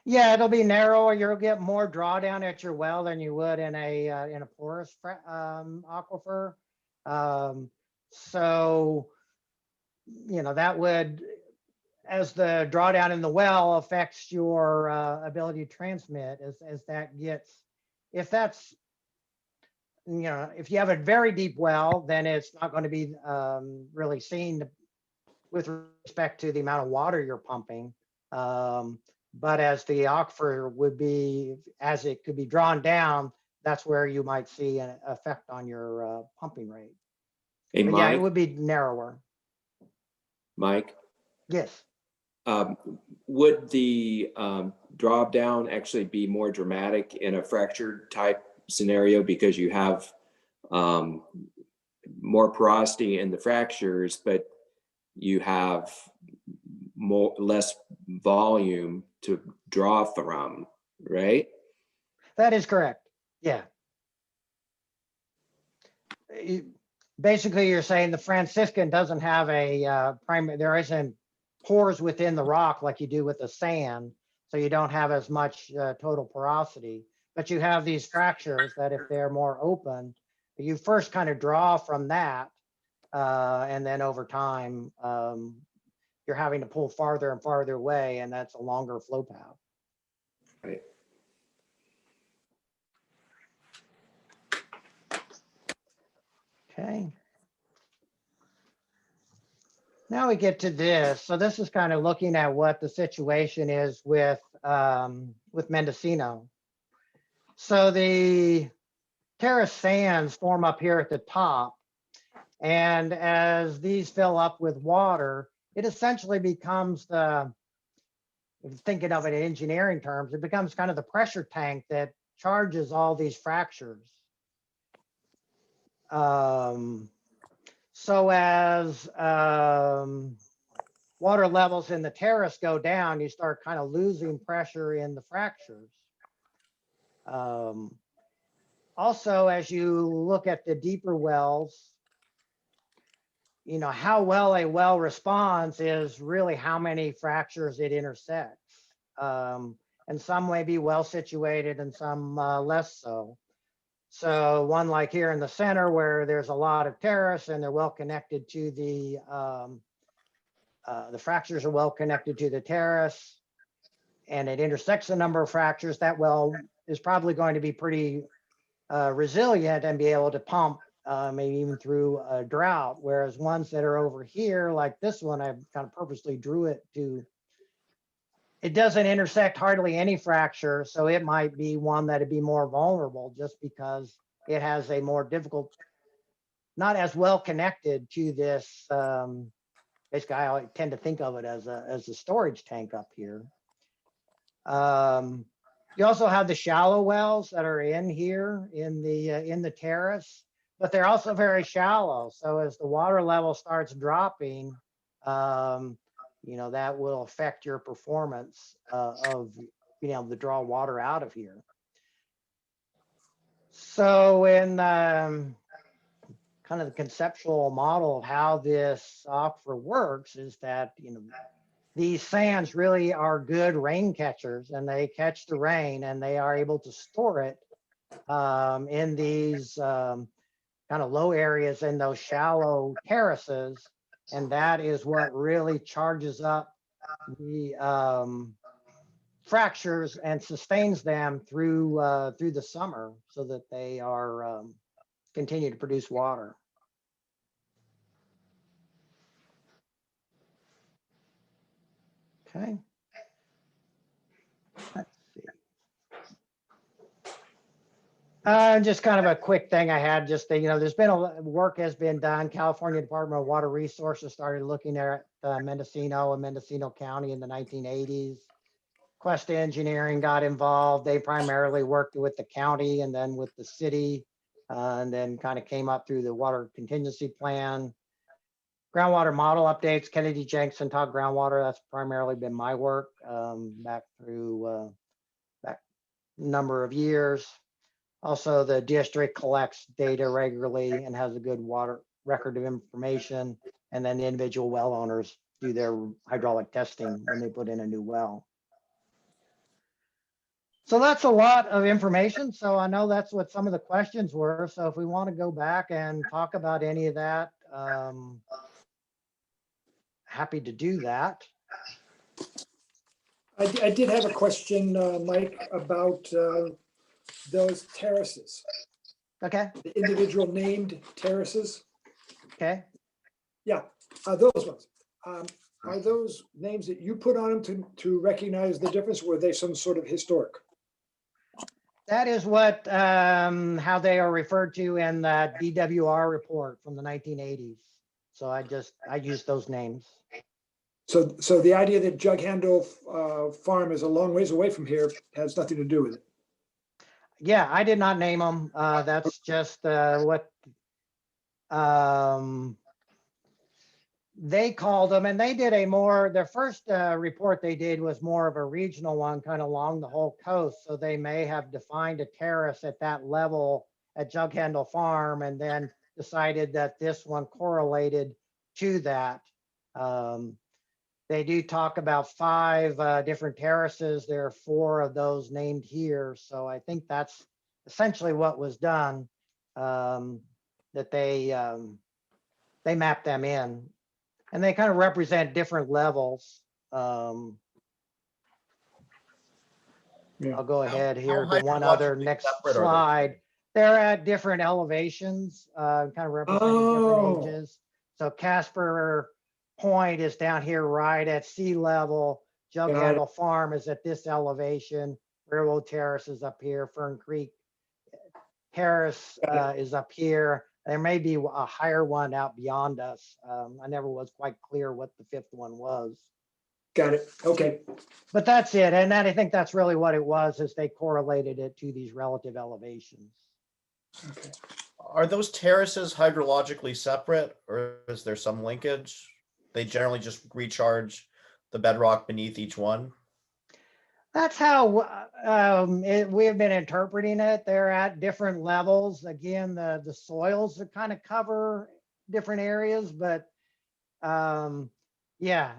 [SPEAKER 4] Yeah, it'll be narrower. You'll get more drawdown at your well than you would in a porous aquifer. So that would, as the drawdown in the well affects your ability to transmit, as that gets, if that's, if you have a very deep well, then it's not going to be really seen with respect to the amount of water you're pumping. But as the aquifer would be, as it could be drawn down, that's where you might see an effect on your pumping rate.
[SPEAKER 7] Hey,
[SPEAKER 4] But
[SPEAKER 7] Mike,
[SPEAKER 4] yeah, it would be narrower.
[SPEAKER 7] Mike,
[SPEAKER 4] Yes.
[SPEAKER 7] would the drop down actually be more dramatic in a fractured type scenario because you have more porosity in the fractures, but you have less volume to draw from, right?
[SPEAKER 4] That is correct. Yeah. Basically, you're saying the Franciscan doesn't have a primary, there isn't pores within the rock like you do with the sand. So you don't have as much total porosity, but you have these fractures that if they're more open, you first kind of draw from that. And then over time, you're having to pull farther and farther away, and that's a longer flow path.
[SPEAKER 7] Right.
[SPEAKER 4] Okay. Now we get to this. So this is kind of looking at what the situation is with Mendocino. So the terrace sands form up here at the top. And as these fill up with water, it essentially becomes the, if you're thinking of it in engineering terms, it becomes kind of the pressure tank that charges all these fractures. So as water levels in the terrace go down, you start kind of losing pressure in the fractures. Also, as you look at the deeper wells, you know, how well a well responds is really how many fractures it intersects. And some may be well situated and some less so. So one like here in the center where there's a lot of terrace and they're well connected to the fractures are well connected to the terrace and it intersects a number of fractures, that well is probably going to be pretty resilient and be able to pump maybe even through a drought. Whereas ones that are over here, like this one, I kind of purposely drew it to, it doesn't intersect hardly any fracture. So it might be one that'd be more vulnerable just because it has a more difficult, not as well connected to this. Basically, I tend to think of it as a storage tank up here. You also have the shallow wells that are in here in the terrace, but they're also very shallow. So as the water level starts dropping, you know, that will affect your performance of being able to draw water out of here. So in kind of the conceptual model of how this aquifer works is that, you know, these sands really are good rain catchers and they catch the rain and they are able to store it in these kind of low areas in those shallow terraces. And that is what really charges up the fractures and sustains them through the summer so that they are continue to produce water. Okay. Let's see. Just kind of a quick thing I had, just that, you know, there's been work has been done. California Department of Water Resources started looking at Mendocino and Mendocino County in the 1980s. Quest Engineering got involved. They primarily worked with the county and then with the city, and then kind of came up through the water contingency plan. Groundwater model updates, Kennedy Jensen taught groundwater. That's primarily been my work back through that number of years. Also, the district collects data regularly and has a good water record of information. And then the individual well owners do their hydraulic testing when they put in a new well. So that's a lot of information. So I know that's what some of the questions were. So if we want to go back and talk about any of that, happy to do that.
[SPEAKER 5] I did have a question, Mike, about those terraces,
[SPEAKER 4] Okay.
[SPEAKER 5] the individual named terraces.
[SPEAKER 4] Okay.
[SPEAKER 5] Yeah, those ones. Are those names that you put on them to recognize the difference? Were they some sort of historic?
[SPEAKER 4] That is what how they are referred to in the DWR report from the 1980s. So I used those names.
[SPEAKER 5] So the idea that Jug Handle Farm is a long ways away from here has nothing to do with it.
[SPEAKER 4] Yeah, I did not name them. That's just what they called them, and they did their first report they did was more of a regional one, kind of along the whole coast. So they may have defined a terrace at that level at Jug Handle Farm, and then decided that this one correlated to that. They do talk about 5 different terraces. There are 4 of those named here. So I think that's essentially what was done, that they mapped them in. And they kind of represent different levels.
[SPEAKER 5] Yeah.
[SPEAKER 4] I'll go ahead here to one
[SPEAKER 8] hydrologically
[SPEAKER 4] other next
[SPEAKER 8] separate are they?
[SPEAKER 4] slide. They're at different elevations, kind of representing
[SPEAKER 5] Oh.
[SPEAKER 4] different ages. So Casper Point is down here right at sea level. Jug
[SPEAKER 5] Got it.
[SPEAKER 4] Handle Farm is at this elevation. Railroad Terrace is up here. Fern Creek Terrace is up here. There may be a higher one out beyond us. I never was quite clear what the 5th one was.
[SPEAKER 5] Got it. Okay.
[SPEAKER 4] But that's it. And I think that's really what it was, is they correlated it to these relative elevations.
[SPEAKER 5] Okay.
[SPEAKER 8] Are those terraces hydrologically separate, or is there some linkage? They generally just recharge the bedrock beneath each one.
[SPEAKER 4] That's how we have been interpreting it. They're at different levels. Again, the soils that kind of cover different areas, but yeah,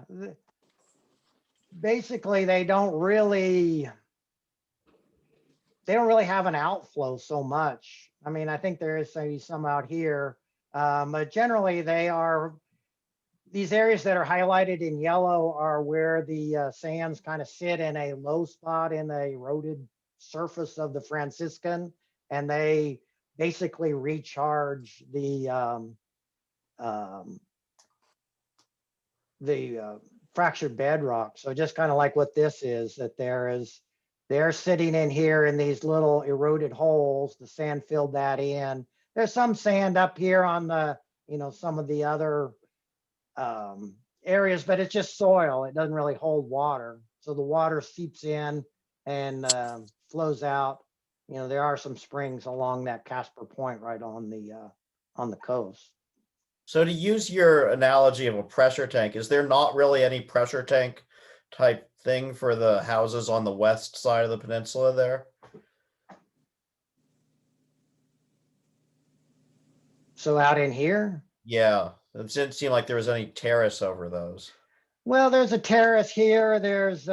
[SPEAKER 4] basically they don't really have an outflow so much. I mean, I think there is some out here, but generally these areas that are highlighted in yellow are where the sands kind of sit in a low spot in the eroded surface of the Franciscan, and they basically recharge the fractured bedrock. So just kind of like what this is, that they're sitting in here in these little eroded holes. The sand filled that in. There's some sand up here on the, some of the other areas, but it's just soil. It doesn't really hold water. So the water seeps in and flows out. There are some springs along that Casper Point right on the coast.
[SPEAKER 8] So to use your analogy of a pressure tank, is there not really any pressure tank type thing for the houses on the west side of the peninsula there?
[SPEAKER 4] So out in here?
[SPEAKER 8] Yeah, it didn't seem like there was any terrace over those.
[SPEAKER 4] Well, there's a terrace here, there's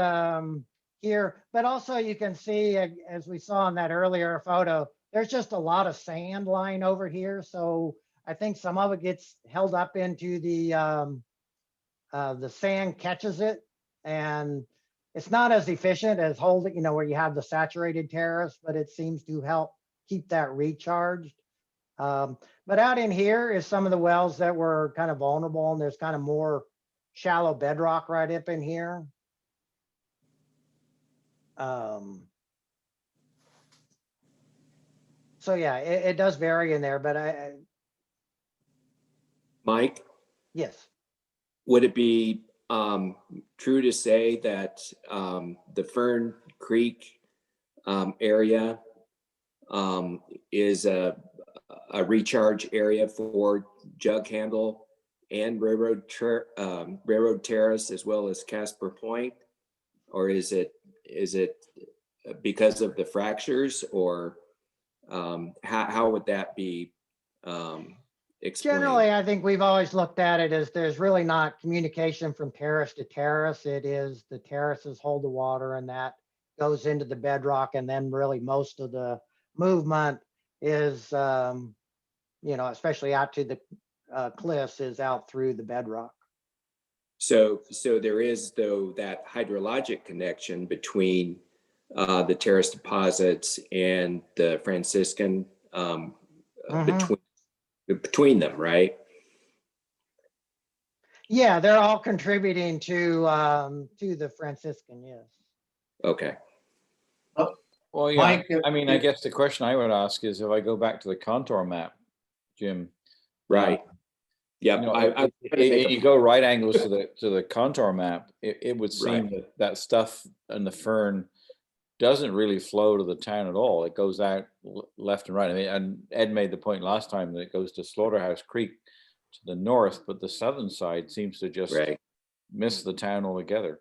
[SPEAKER 4] here, but also you can see, as we saw in that earlier photo, there's just a lot of sand lying over here. So I think some of it gets held up into the sand catches it, and it's not as efficient as holding, where you have the saturated terrace, but it seems to help keep that recharged. But out in here is some of the wells that were kind of vulnerable, and there's kind of more shallow bedrock right up in here. So yeah, it does vary in there, but
[SPEAKER 7] Mike,
[SPEAKER 4] yes.
[SPEAKER 7] would it be true to say that the Fern Creek area is a recharge area for Jug Handle and Railroad Terrace, as well as Casper Point? Or is it because of the fractures, or how would that be explained?
[SPEAKER 4] Generally, I think we've always looked at it as there's really not communication from terrace to terrace. It is the terraces hold the water, and that goes into the bedrock, and then really most of the movement is, especially out to the cliffs, is out through the bedrock.
[SPEAKER 7] So there is, though, that hydrologic connection between the terrace deposits and the Franciscan, between them, right?
[SPEAKER 4] Yeah, they're all contributing to the Franciscan, yes.
[SPEAKER 7] Okay.
[SPEAKER 9] Well, yeah,
[SPEAKER 6] Mike,
[SPEAKER 9] I mean, I guess the question I would ask is, if I go back to the contour map, Jim.
[SPEAKER 7] Right. Yeah.
[SPEAKER 9] You go right angles to the contour map, it would seem that stuff in the Fern doesn't really flow to the town at all. It goes out left and right. I mean, and Ed made the point last time that it goes to Slaughterhouse Creek to the north, but the southern side seems to just
[SPEAKER 7] Right.
[SPEAKER 9] miss the town altogether.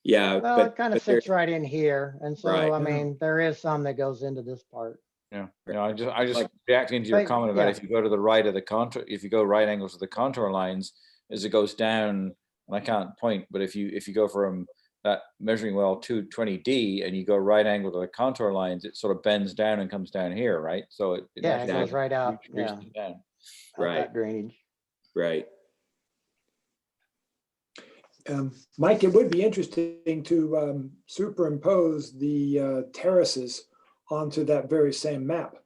[SPEAKER 7] Yeah,
[SPEAKER 4] Well, it kind of
[SPEAKER 7] but there-
[SPEAKER 4] fits right in here. And so,
[SPEAKER 7] Right.
[SPEAKER 4] I mean, there is some that goes into this part.
[SPEAKER 9] Yeah, I just
[SPEAKER 7] Like-
[SPEAKER 9] reacting to your
[SPEAKER 4] But,
[SPEAKER 9] comment about
[SPEAKER 4] yeah.
[SPEAKER 9] if you go to the right of the contour, if you go right angles to the contour lines, as it goes down, and I can't point, but if you go from that measuring well 220D and you go right angle to the contour lines, it sort of bends down and comes down here, right? So it
[SPEAKER 4] Yeah, it
[SPEAKER 9] actually
[SPEAKER 4] goes right out.
[SPEAKER 9] reaches
[SPEAKER 4] Yeah,
[SPEAKER 9] down.
[SPEAKER 4] out
[SPEAKER 7] Right.
[SPEAKER 4] that drainage.
[SPEAKER 7] right.
[SPEAKER 5] Mike, it would be interesting to superimpose the terraces onto that very same map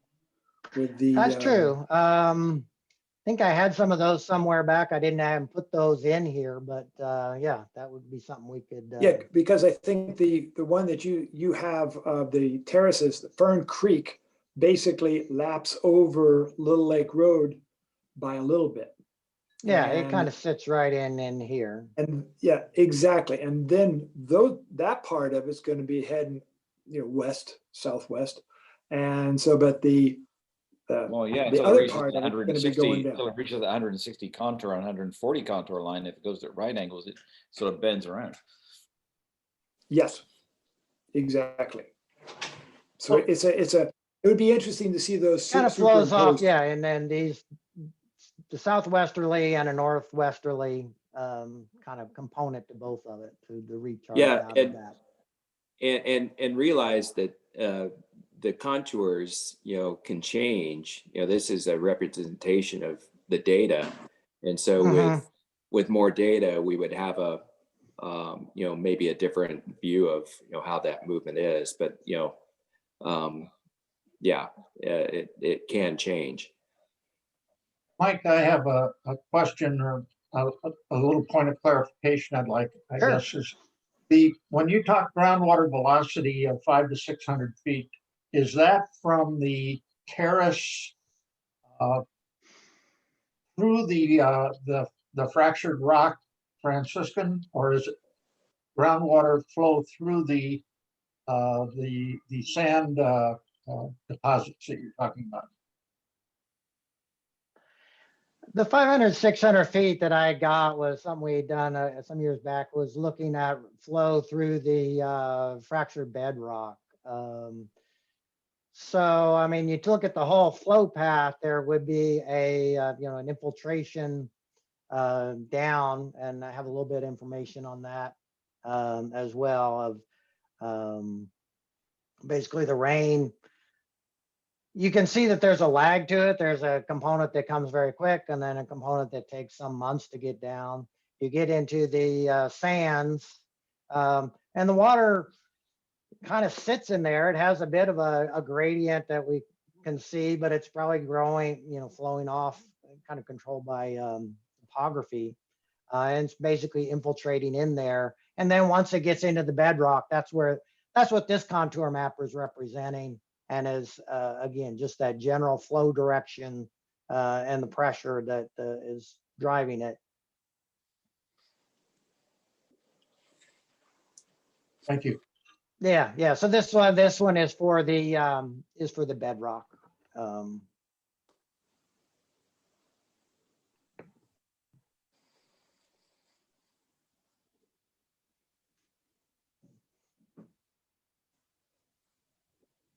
[SPEAKER 5] with the.
[SPEAKER 4] That's true. I think I had some of those somewhere back. I didn't have put those in here, but yeah, that would be something we could.
[SPEAKER 5] Yeah, because I think the one that you have the terraces, the Fern Creek, basically laps over Little Lake Road by a little bit.
[SPEAKER 4] Yeah, it
[SPEAKER 5] And-
[SPEAKER 4] kind of sits right in here.
[SPEAKER 5] And yeah, exactly. And then though that part of it's going to be heading, west, southwest. And so, but
[SPEAKER 9] Well, yeah,
[SPEAKER 5] the
[SPEAKER 9] until it
[SPEAKER 5] other
[SPEAKER 9] reaches
[SPEAKER 5] part
[SPEAKER 9] the
[SPEAKER 5] of it's going to be
[SPEAKER 9] 160,
[SPEAKER 5] going
[SPEAKER 9] until
[SPEAKER 5] down.
[SPEAKER 9] it reaches the 160 contour and 140 contour line. If it goes at right angles, it sort of bends around.
[SPEAKER 5] Yes, exactly. So it would be interesting to see those.
[SPEAKER 4] Kind of flows off,
[SPEAKER 5] superimposed.
[SPEAKER 4] yeah, and then the southwesterly and a northwesterly kind of component to both of it, to the recharge
[SPEAKER 7] Yeah,
[SPEAKER 4] out of that.
[SPEAKER 7] And realize that the contours, can change. This is a representation of the data, and so
[SPEAKER 4] Mhm.
[SPEAKER 7] with more data, we would have a maybe a different view of how that movement is. But it can change.
[SPEAKER 6] Mike, I have a question or a little point of clarification I'd like, I
[SPEAKER 4] Sure.
[SPEAKER 6] guess, is when you talk groundwater velocity of 500 to 600 feet, is that from the terrace through the fractured rock Franciscan, or is it groundwater flow through the sand deposits that you're talking about?
[SPEAKER 4] The 500, 600 feet that I got was something we had done some years back, was looking at flow through the fractured bedrock. So, I mean, you look at the whole flow path, there would be an infiltration down, and I have a little bit of information on that as well of basically the rain. You can see that there's a lag to it. There's a component that comes very quick and then a component that takes some months to get down. You get into the sands and the water kind of sits in there. It has a bit of a gradient that we can see, but it's probably growing, flowing off, kind of controlled by topography. And it's basically infiltrating in there. And then once it gets into the bedrock, that's what this contour map is representing. And is, again, just that general flow direction and the pressure that is driving it.
[SPEAKER 6] Thank you.
[SPEAKER 4] Yeah. So this one is for the bedrock.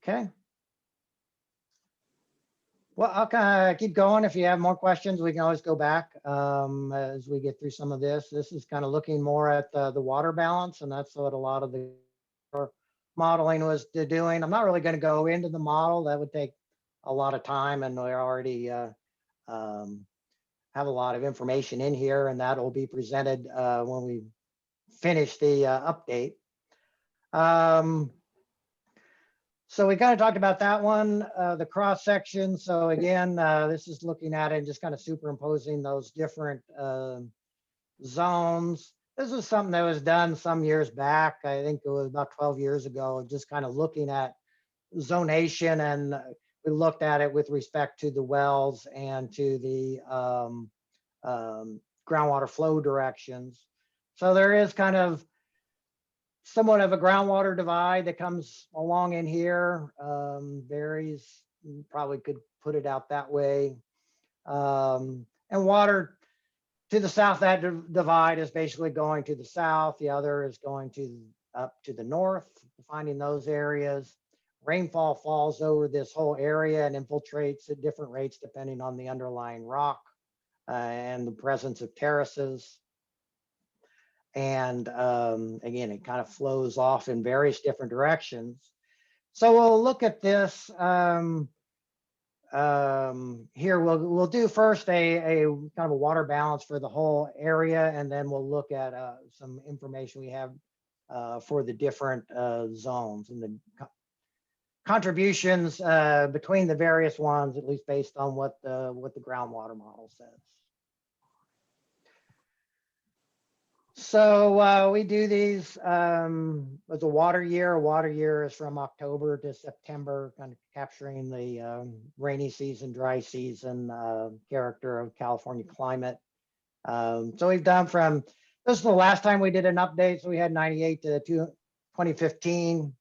[SPEAKER 4] Okay. Well, I'll kind of keep going. If you have more questions, we can always go back as we get through some of this. This is kind of looking more at the water balance, and that's what a lot of the modeling was doing. I'm not really going to go into the model. That would take a lot of time, and we already have a lot of information in here, and that will be presented when we finish the update. So we kind of talked about that one, the cross section. So again, this is looking at it and just kind of superimposing those different zones. This is something that was done some years back. I think it was about 12 years ago, just kind of looking at zonation, and we looked at it with respect to the wells and to the groundwater flow directions. So there is kind of somewhat of a groundwater divide that comes along in here, varies, probably could put it out that way. And And water to the south, that divide is basically going to the south. The other is going to up to the north, finding those areas. Rainfall falls over this whole area and infiltrates at different rates depending on the underlying rock and the presence of terraces. And again, it kind of flows off in various different directions. So we'll look at this here. We'll do first a kind of a water balance for the whole area, and then we'll look at some information we have for the different zones and the contributions between the various ones, at least based on what the groundwater model says. So we do these as a water year. A water year is from October to September, kind of capturing the rainy season, dry season character of California climate. So we've done from, this is the last time we did an update. So we had 98 to 2015.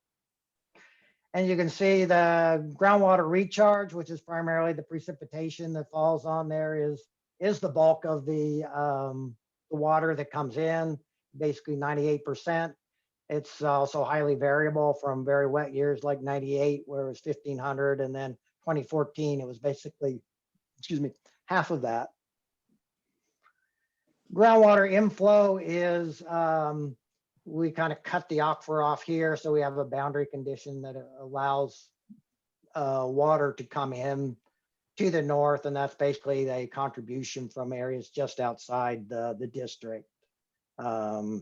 [SPEAKER 4] And you can see the groundwater recharge, which is primarily the precipitation that falls on there, is the bulk of the water that comes in, basically 98%. It's also highly variable from very wet years like 98, where it was 1,500, and then 2014, it was basically, excuse me, half of that. Groundwater inflow is, we kind of cut the aquifer off here, so we have a boundary condition that allows water to come in to the north, and that's basically a contribution from areas just outside the district. But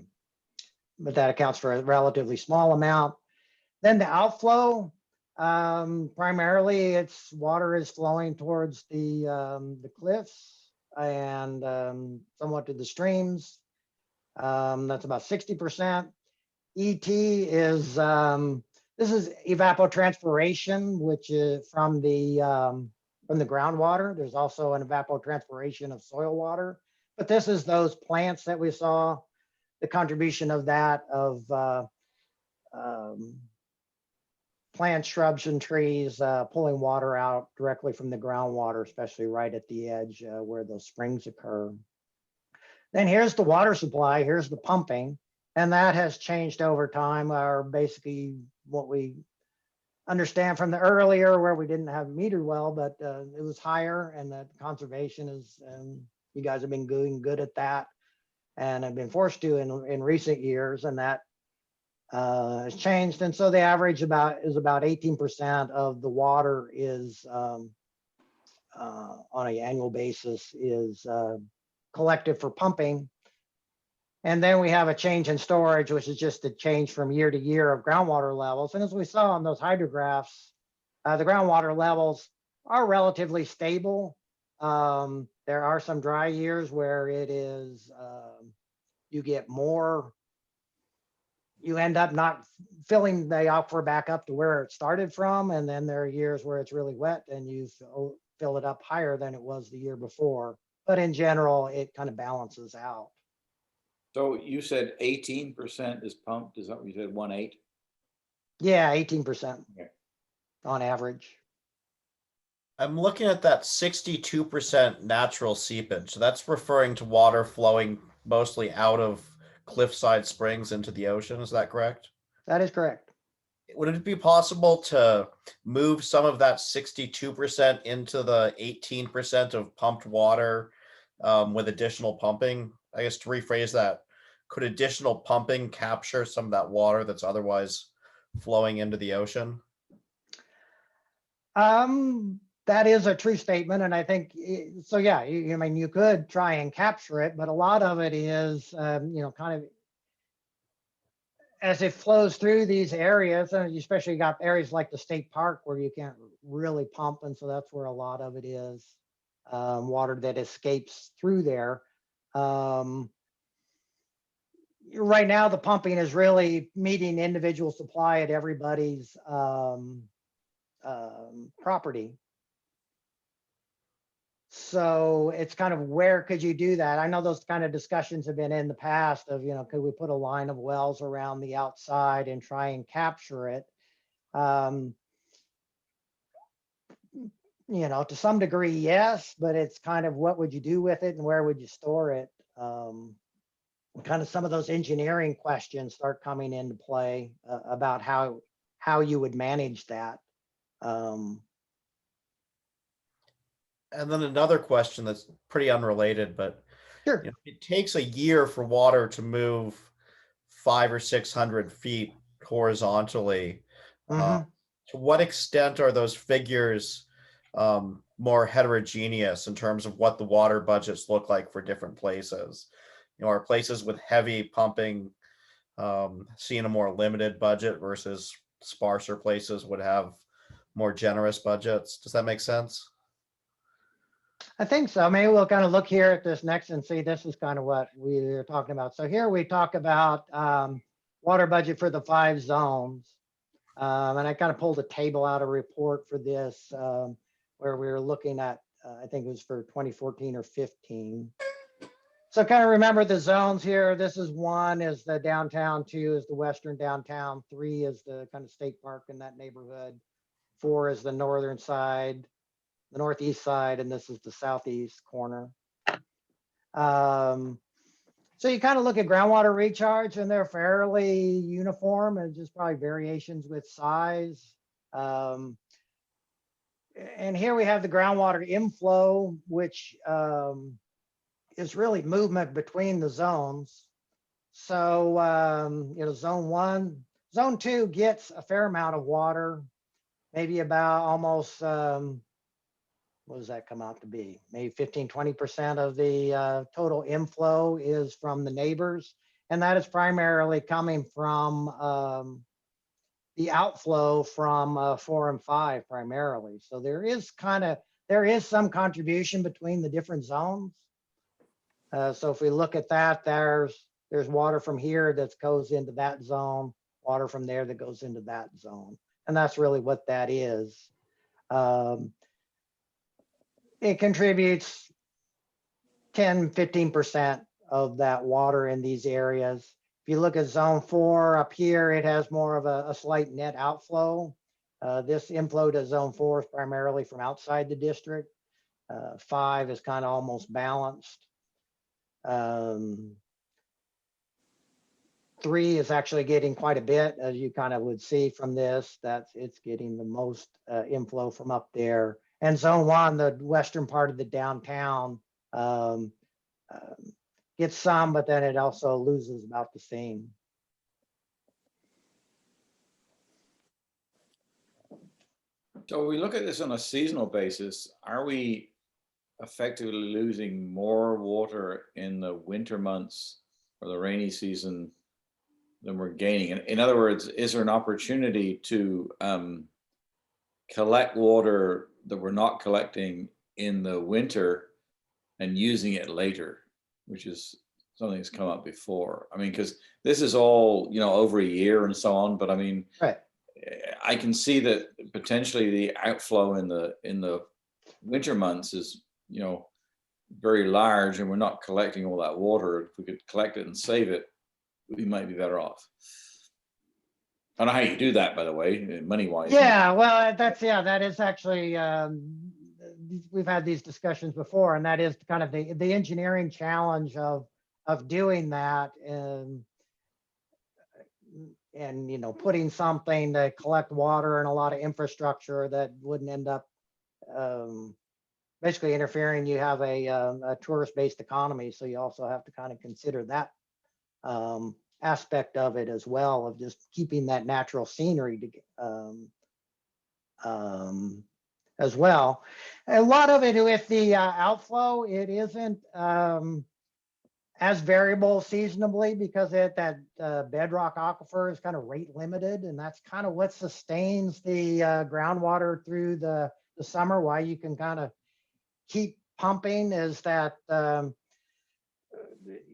[SPEAKER 4] that accounts for a relatively small amount. Then the outflow, primarily it's water is flowing towards the cliffs and somewhat to the streams. That's about 60%. ET is, this is evapotranspiration, which is from the groundwater. There's also an evapotranspiration of soil water, but this is those plants that we saw, the contribution of that, of plants, shrubs, and trees pulling water out directly from the groundwater, especially right at the edge where those springs occur. Then here's the water supply, here's the pumping, and that has changed over time, or basically what we understand from the earlier where we didn't have a meter well, but it was higher, and that conservation is, you guys have been doing good at that and have been forced to in recent years, and that has changed. And so the average is about 18% of the water is on an annual basis is collected for pumping. And then we have a change in storage, which is just a change from year to year of groundwater levels. And as we saw on those hydrographs, the groundwater levels are relatively stable. There are some dry years where it is, you get more, you end up not filling the aquifer back up to where it started from. And then there are years where it's really wet and you fill it up higher than it was the year before. But in general, it kind of balances out.
[SPEAKER 9] So you said 18% is pumped. Is that what you said, 1/8?
[SPEAKER 4] Yeah, 18%
[SPEAKER 9] Okay.
[SPEAKER 4] on average.
[SPEAKER 8] I'm looking at that 62% natural seepage. So that's referring to water flowing mostly out of cliffside springs into the ocean. Is that correct?
[SPEAKER 4] That is correct.
[SPEAKER 8] Would it be possible to move some of that 62% into the 18% of pumped water with additional pumping? I guess to rephrase that, could additional pumping capture some of that water that's otherwise flowing into the ocean?
[SPEAKER 4] That is a true statement, and I think so. Yeah, I mean, you could try and capture it, but a lot of it is, you know, kind of as it flows through these areas, and you especially got areas like the state park where you can't really pump, and so that's where a lot of it is water that escapes through there. Right now, the pumping is really meeting individual supply at everybody's property. So it's kind of where could you do that? I know those kind of discussions have been in the past of, you know, could we put a line of wells around the outside and try and capture it? to some degree, yes, but it's kind of what would you do with it and where would you store it? Kind of some of those engineering questions start coming into play about how you would manage that.
[SPEAKER 8] And then another question that's pretty unrelated, but
[SPEAKER 4] Sure.
[SPEAKER 8] it takes a year for water to move 500 or 600 feet horizontally.
[SPEAKER 4] Mhm.
[SPEAKER 8] To what extent are those figures more heterogeneous in terms of what the water budgets look like for different places? Are places with heavy pumping seeing a more limited budget versus sparser places would have more generous budgets? Does that make sense?
[SPEAKER 4] I think so. Maybe we'll kind of look here at this next and see, this is kind of what we're talking about. So here we talk about water budget for the 5 zones. And I kind of pulled a table out of report for this where we were looking at, I think it was for 2014 or 15. So kind of remember the zones here. This is 1 is the downtown, 2 is the western downtown, 3 is the kind of state park in that neighborhood, 4 is the northern side, the northeast side, and this is the southeast corner. So you kind of look at groundwater recharge and they're fairly uniform and just probably variations with size. And here we have the groundwater inflow, which is really movement between the zones. So, zone 1, zone 2 gets a fair amount of water, maybe about almost, what does that come out to be? Maybe 15-20% of the total inflow is from the neighbors. And that is primarily coming from the outflow from 4 and 5 primarily. So there is some contribution between the different zones. So if we look at that, there's water from here that goes into that zone, water from there that goes into that zone. And that's really what that is. It contributes 10-15% of that water in these areas. If you look at zone 4 up here, it has more of a slight net outflow. This inflow to zone 4 is primarily from outside the district. 5 is kind of almost balanced. 3 is actually getting quite a bit, as you kind of would see from this, that it's getting the most inflow from up there. And zone 1, the western part of the downtown, gets some, but then it also loses about the same.
[SPEAKER 9] So we look at this on a seasonal basis. Are we effectively losing more water in the winter months or the rainy season than we're gaining? In other words, is there an opportunity to collect water that we're not collecting in the winter and using it later, which is something that's come up before? I mean, because this is all, over a year and so on, but I mean,
[SPEAKER 4] right.
[SPEAKER 9] I can see that potentially the outflow in the winter months is, very large, and we're not collecting all that water. If we could collect it and save it, we might be better off. I don't know how you do that, by the way, money-wise.
[SPEAKER 4] Yeah, well, that is actually, we've had these discussions before, and that is kind of the engineering challenge of doing that and putting something to collect water and a lot of infrastructure that wouldn't end up basically interfering. You have a tourist-based economy, so you also have to kind of consider that aspect of it as well, of just keeping that natural scenery as well. A lot of it with the outflow, it isn't as variable seasonably because that bedrock aquifer is kind of rate limited, and that's kind of what sustains the groundwater through the summer. Why you can kind of keep pumping is that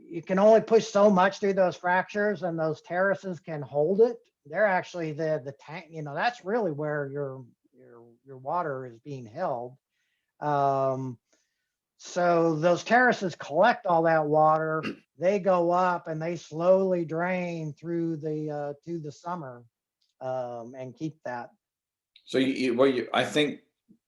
[SPEAKER 4] you can only push so much through those fractures, and those terraces can hold it. They're actually the tank, that's really where your water is being held. So those terraces collect all that water, they go up and they slowly drain through the summer and keep that.
[SPEAKER 9] So I think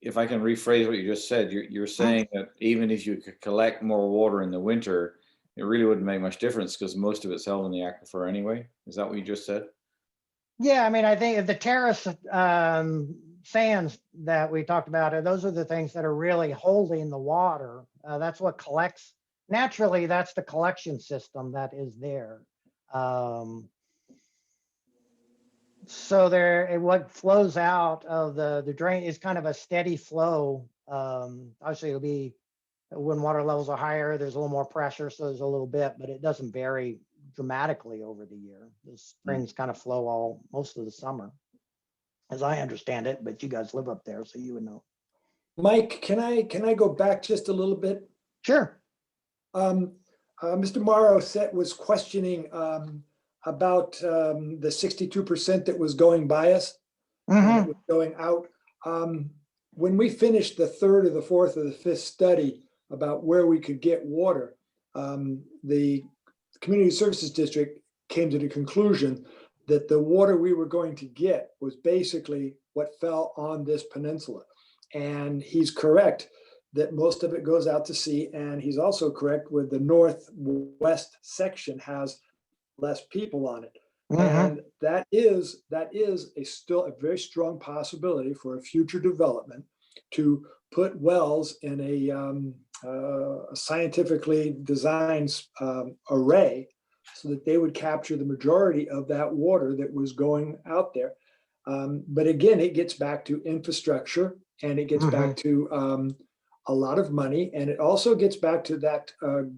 [SPEAKER 9] if I can rephrase what you just said, you're saying that even if you could collect more water in the winter, it really wouldn't make much difference because most of it's held in the aquifer anyway. Is that what you just said?
[SPEAKER 4] Yeah, I mean, I think if the terrace sands that we talked about, those are the things that are really holding the water. That's what collects. Naturally, that's the collection system that is there. So what flows out of the drain is kind of a steady flow. Obviously, it'll be when water levels are higher, there's a little more pressure, so there's a little bit, but it doesn't vary dramatically over the year. The springs kind of flow most of the summer, as I understand it, but you guys live up there, so you would know.
[SPEAKER 5] Mike, can I go back just a little bit?
[SPEAKER 4] Sure.
[SPEAKER 5] Mr. Morrow was questioning about the 62% that was going by us and it was going out. When we finished the third or the fourth or the fifth study about where we could get water, the Community Services District came to the conclusion that the water we were going to get was basically what fell on this peninsula. And he's correct that most of it goes out to sea. And he's also correct with the northwest section has less people on it. And that is still a very strong possibility for a future development to put wells in a scientifically designed array so that they would capture the majority of that water that was going out there. But again, it gets back to infrastructure and it gets back to a lot of money. And it also gets back to that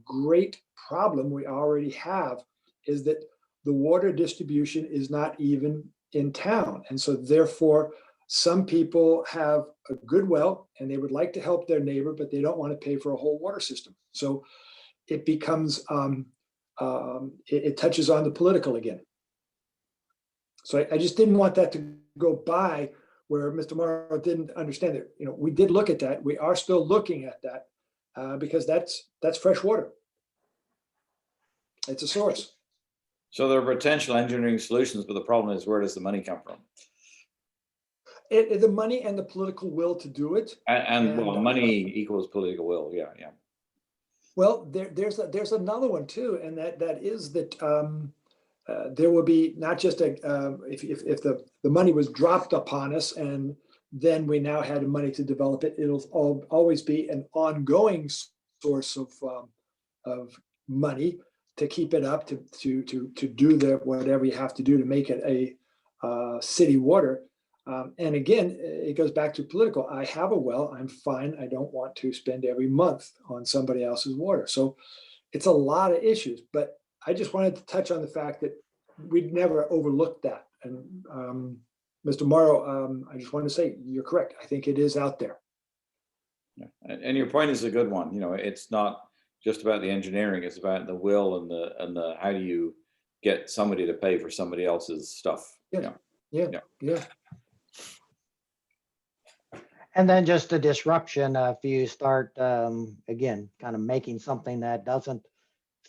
[SPEAKER 5] great problem we already have is that the water distribution is not even in town. And so therefore, some people have a good well and they would like to help their neighbor, but they don't want to pay for a whole water system. So it becomes, it touches on the political again. So I just didn't want that to go by where Mr. Morrow didn't understand it. You know, we did look at that. We are still looking at that because that's fresh water. It's a source.
[SPEAKER 9] So there are potential engineering solutions, but the problem is, where does the money come from?
[SPEAKER 5] The money and the political will to do it.
[SPEAKER 9] And well, money equals political will. Yeah, yeah.
[SPEAKER 5] Well, there's another one too, and that is that there will be not just a if the money was dropped upon us and then we now had the money to develop it, it'll always be an ongoing source of money to keep it up, to do whatever you have to do to make it a city water. And again, it goes back to political. I have a well, I'm fine. I don't want to spend every month on somebody else's water. So it's a lot of issues, but I just wanted to touch on the fact that we'd never overlooked that. And Mr. Morrow, I just wanted to say, you're correct. I think it is out there.
[SPEAKER 9] Yeah. And your point is a good one. You know, it's not just about the engineering, it's about the will and the how do you get somebody to pay for somebody else's stuff.
[SPEAKER 5] Yeah.
[SPEAKER 4] And then just the disruption, if you start, again, kind of making something that doesn't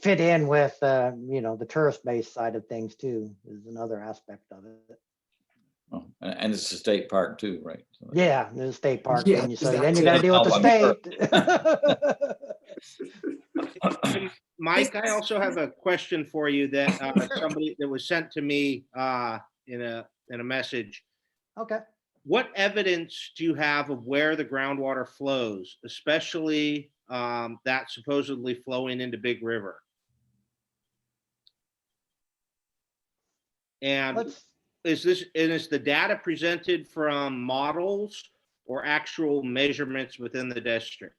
[SPEAKER 4] fit in with, the tourist-based side of things too, is another aspect of it.
[SPEAKER 9] Oh, and it's a state park too, right? So
[SPEAKER 4] Yeah, there's a state park,
[SPEAKER 5] Yeah,
[SPEAKER 4] and so
[SPEAKER 5] that
[SPEAKER 4] then you
[SPEAKER 5] too.
[SPEAKER 4] got to deal with the state.
[SPEAKER 1] Mike, I also have a question for you that somebody that was sent to me in a message.
[SPEAKER 4] Okay.
[SPEAKER 1] What evidence do you have of where the groundwater flows, especially that supposedly flowing into Big River? And is the data presented from models or actual measurements within the district?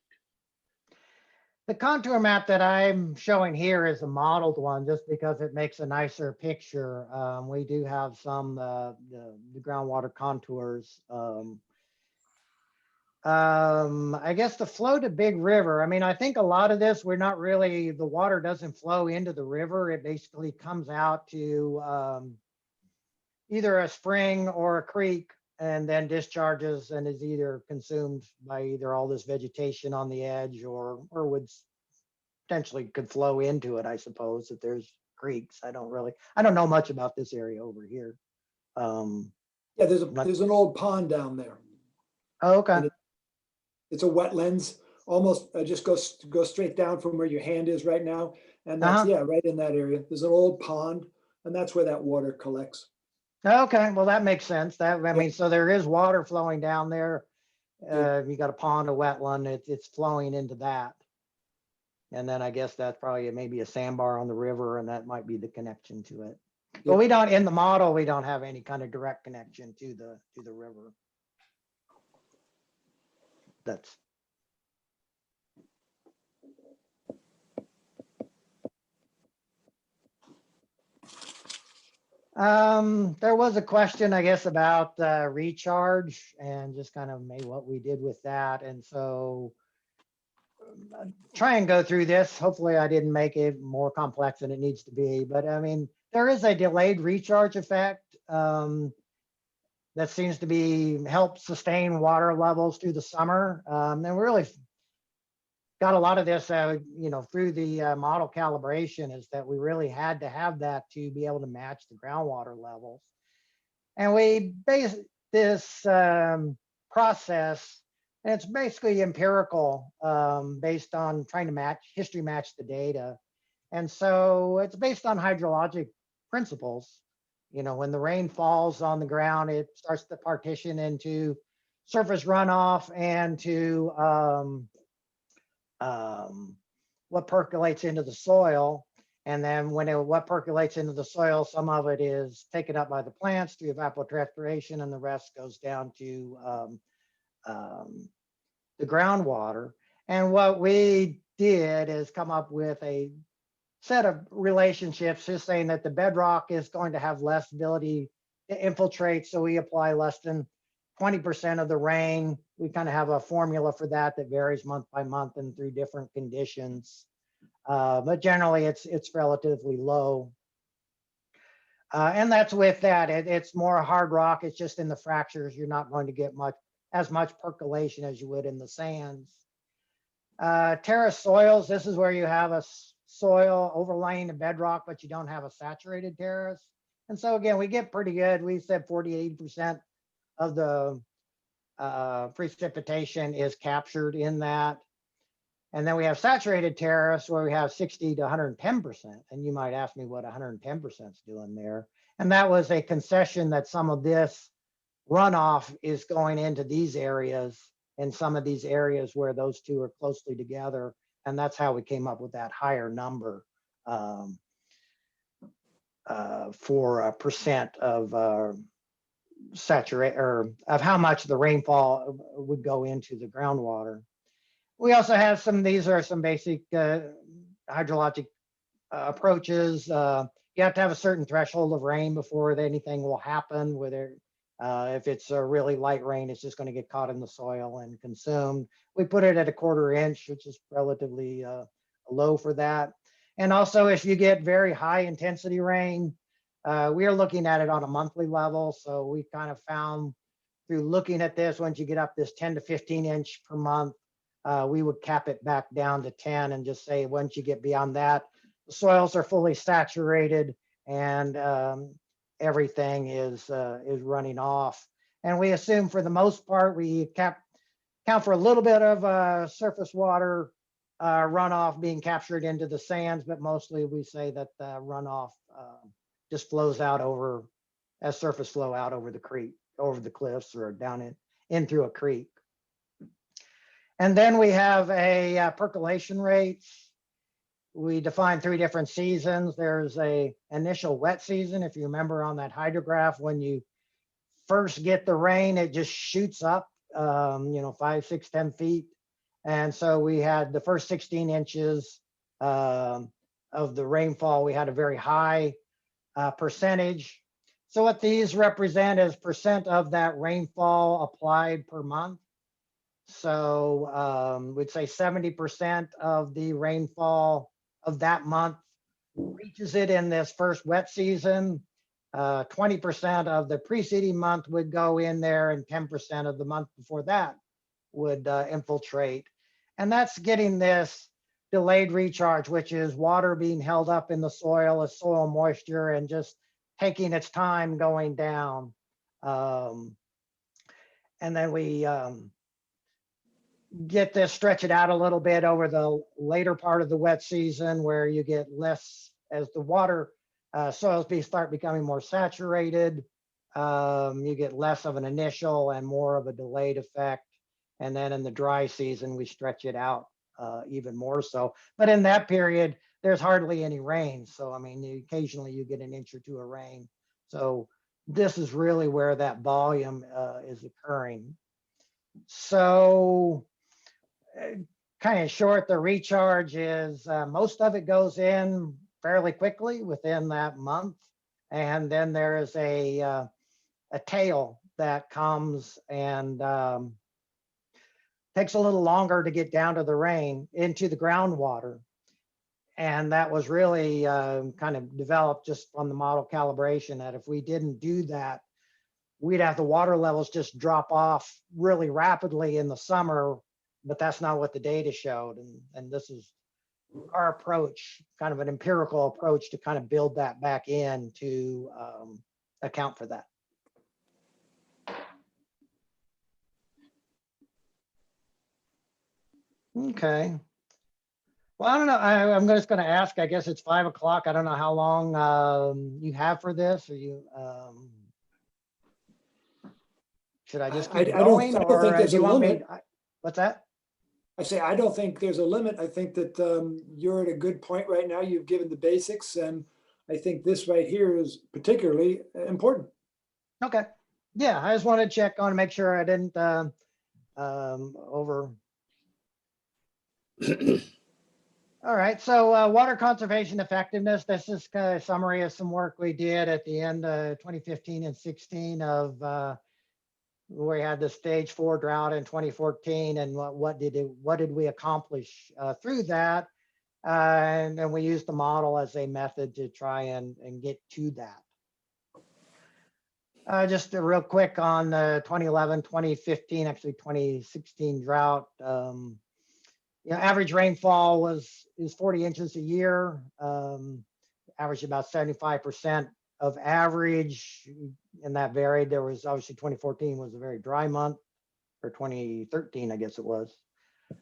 [SPEAKER 4] The contour map that I'm showing here is a modeled one just because it makes a nicer picture. We do have some the groundwater contours. I guess the flow to Big River, I mean, I think a lot of this, the water doesn't flow into the river. It basically comes out to either a spring or a creek and then discharges and is either consumed by either all this vegetation on the edge or would potentially could flow into it, I suppose, if there's creeks. I don't know much about this area over here.
[SPEAKER 5] Yeah, there's an old pond down there.
[SPEAKER 4] Oh, okay.
[SPEAKER 5] it's a wetlands, almost just go straight down from where your hand is right now. And that's, yeah, right in that area. There's an old pond, and that's where that water collects.
[SPEAKER 4] Okay, well, that makes sense. I
[SPEAKER 5] Yep.
[SPEAKER 4] mean, so there is water flowing down there.
[SPEAKER 5] Yep.
[SPEAKER 4] You got a pond, a wetland, it's flowing into that. And then I guess that's probably maybe a sandbar on the river, and that might be the connection to it. But
[SPEAKER 5] Yep.
[SPEAKER 4] we don't, in the model, we don't have any kind of direct connection to the river. That's. There was a question, I guess, about recharge and just kind of maybe what we did with that. And so try and go through this. Hopefully I didn't make it more complex than it needs to be, but I mean, there is a delayed recharge effect that seems to be help sustain water levels through the summer. And we really got a lot of this, you know, through the model calibration, is that we really had to have that to be able to match the groundwater levels. And we based this process, and it's basically empirical, based on trying to history match the data. And so it's based on hydrologic principles. You know, when the rain falls on the ground, it starts to partition into surface runoff and to what percolates into the soil. And then what percolates into the soil, some of it is taken up by the plants through evapotranspiration, and the rest goes down to the groundwater. And what we did is come up with a set of relationships, just saying that the bedrock is going to have less ability to infiltrate. So we apply less than 20% of the rain. We kind of have a formula for that varies month by month and through different conditions. But generally it's relatively low. And that's with that. It's more hard rock. It's just in the fractures. You're not going to get as much percolation as you would in the sands. Terrace soils, this is where you have a soil overlaying the bedrock, but you don't have a saturated terrace. And so again, we get pretty good. We said 40–80% of the precipitation is captured in that. And then we have saturated terrace where we have 60 to 110%. And you might ask me what 110% is doing there. And that was a concession that some of this runoff is going into these areas and some of these areas where those two are closely together. And that's how we came up with that higher number for percent of saturate, or of how much the rainfall would go into the groundwater. We also have these are some basic hydrologic approaches. You have to have a certain threshold of rain before anything will happen. Whether if it's a really light rain, it's just going to get caught in the soil and consumed. We put it at 1/4 inch, which is relatively low for that. And also, if you get very high intensity rain, we are looking at it on a monthly level. So we kind of found through looking at this, once you get up this 10 to 15 inch per month, we would cap it back down to 10 and just say, once you get beyond that, the soils are fully saturated and everything is running off. And we assume for the most part, we count for a little bit of surface water runoff being captured into the sands, but mostly we say that the runoff just flows out as surface flow out over the creek, over the cliffs, or down in through a creek. And then we have a percolation rates. We define 3 different seasons. There's a initial wet season. If you remember on that hydrograph, when you first get the rain, it just shoots up, 5, 6, 10 feet. And so we had the first 16 inches of the rainfall. We had a very high percentage. So what these represent is percent of that rainfall applied per month. So we'd say 70% of the rainfall of that month reaches it in this first wet season. 20% of the preceding month would go in there, and 10% of the month before that would infiltrate. And that's getting this delayed recharge, which is water being held up in the soil as soil moisture and just taking its time going down. And then we get this, stretch it out a little bit over the later part of the wet season where you get less as the water soils start becoming more saturated. You get less of an initial and more of a delayed effect. And then in the dry season, we stretch it out even more so. But in that period, there's hardly any rain. So, I mean, occasionally you get an inch or two of rain. So this is really where that volume is occurring. So kind of short, the recharge is most of it goes in fairly quickly within that month. And then there is a tail that comes and takes a little longer to get down to the rain into the groundwater. And that was really kind of developed just from the model calibration that if we didn't do that, we'd have the water levels just drop off really rapidly in the summer, but that's not what the data showed. And this is our approach, kind of an empirical approach to kind of build that back in to account for that. Okay. Well, I don't know. I'm just going to ask. I guess it's 5 o'clock. I don't know how long you have for this, or you. Should I just keep going,
[SPEAKER 5] I don't
[SPEAKER 4] or
[SPEAKER 5] think there's
[SPEAKER 4] do you
[SPEAKER 5] a
[SPEAKER 4] want me?
[SPEAKER 5] limit.
[SPEAKER 4] What's that?
[SPEAKER 5] I say, I don't think there's a limit. I think that you're at a good point right now. You've given the basics, and I think this right here is particularly important.
[SPEAKER 4] Okay. Yeah, I just wanted to check on, make sure I didn't over. All right, so water conservation effectiveness. This is kind of a summary of some work we did at the end of 2015 and 16 of where we had the stage 4 drought in 2014, and what did we accomplish through that, and then we used the model as a method to try and get to that. Just real quick on the 2011, 2015, actually 2016 drought. Average rainfall is 40 inches a year. Averaged about 75% of average, and that varied. There was obviously 2014 was a very dry month, or 2013, I guess it was.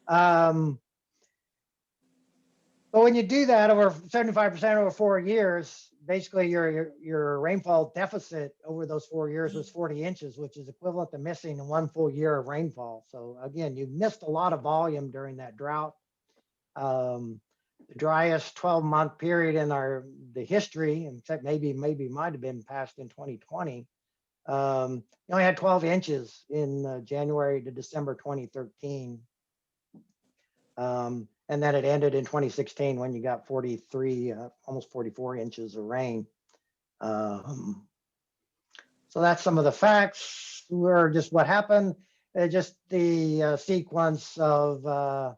[SPEAKER 4] But when you do that over 75% over 4 years, basically your rainfall deficit over those 4 years was 40 inches, which is equivalent to missing 1 full year of rainfall. So again, you missed a lot of volume during that drought. The driest 12-month period in the history, except maybe might have been passed in 2020. You only had 12 inches in January to December 2013. And then it ended in 2016 when you got 43, almost 44 inches of rain. So that's some of the facts, were just what happened, just the sequence of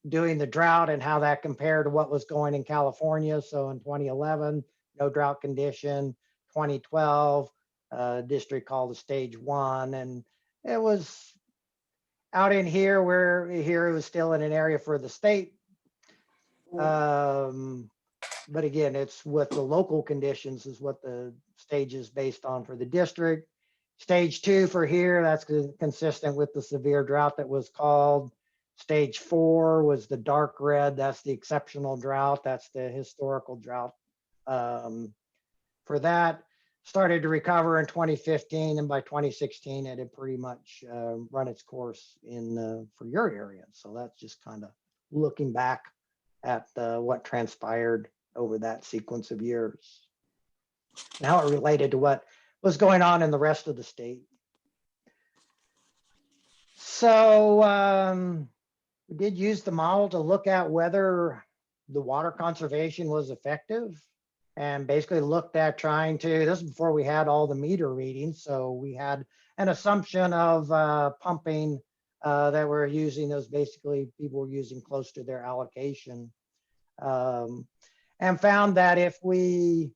[SPEAKER 4] doing the drought and how that compared to what was going in California. So in 2011, no drought condition. 2012, district called the stage 1, and it was out in here where here it was still in an area for the state. But again, it's what the local conditions is what the stage is based on for the district. Stage 2 for here, that's consistent with the severe drought that was called. Stage 4 was the dark red. That's the exceptional drought. That's the historical drought. For that, started to recover in 2015, and by 2016 it had pretty much run its course in for your area. So that's just kind of looking back at what transpired over that sequence of years, and how it related to what was going on in the rest of the state. So we did use the model to look at whether the water conservation was effective, and basically looked at trying to, this is before we had all the meter readings. So we had an assumption of pumping that we're using, those basically people were using close to their allocation, and found that if we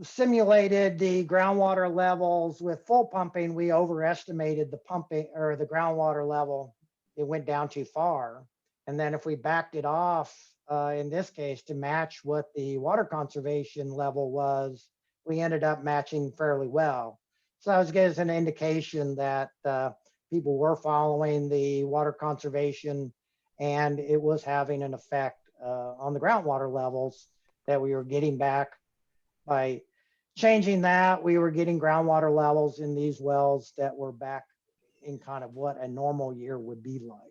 [SPEAKER 4] simulated the groundwater levels with full pumping, we overestimated the pumping or the groundwater level. It went down too far. And then if we backed it off, in this case, to match what the water conservation level was, we ended up matching fairly well. So that was gives an indication that people were following the water conservation, and it was having an effect on the groundwater levels that we were getting back. By changing that, we were getting groundwater levels in these wells that were back in kind of what a normal year would be like.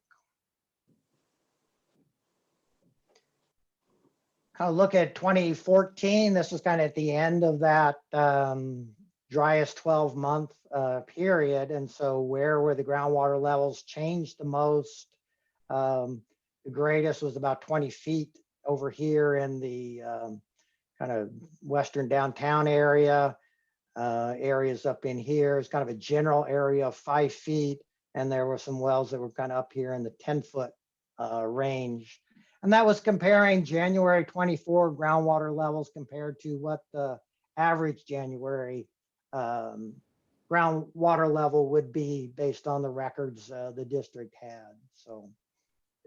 [SPEAKER 4] Kind of look at 2014. This was kind of at the end of that driest 12-month period. And so where were the groundwater levels changed the most? The greatest was about 20 feet over here in the kind of western downtown area. Areas up in here is kind of a general area of 5 feet. And there were some wells that were kind of up here in the 10-foot range. And that was comparing January 24 groundwater levels compared to what the average January groundwater level would be based on the records the district had. So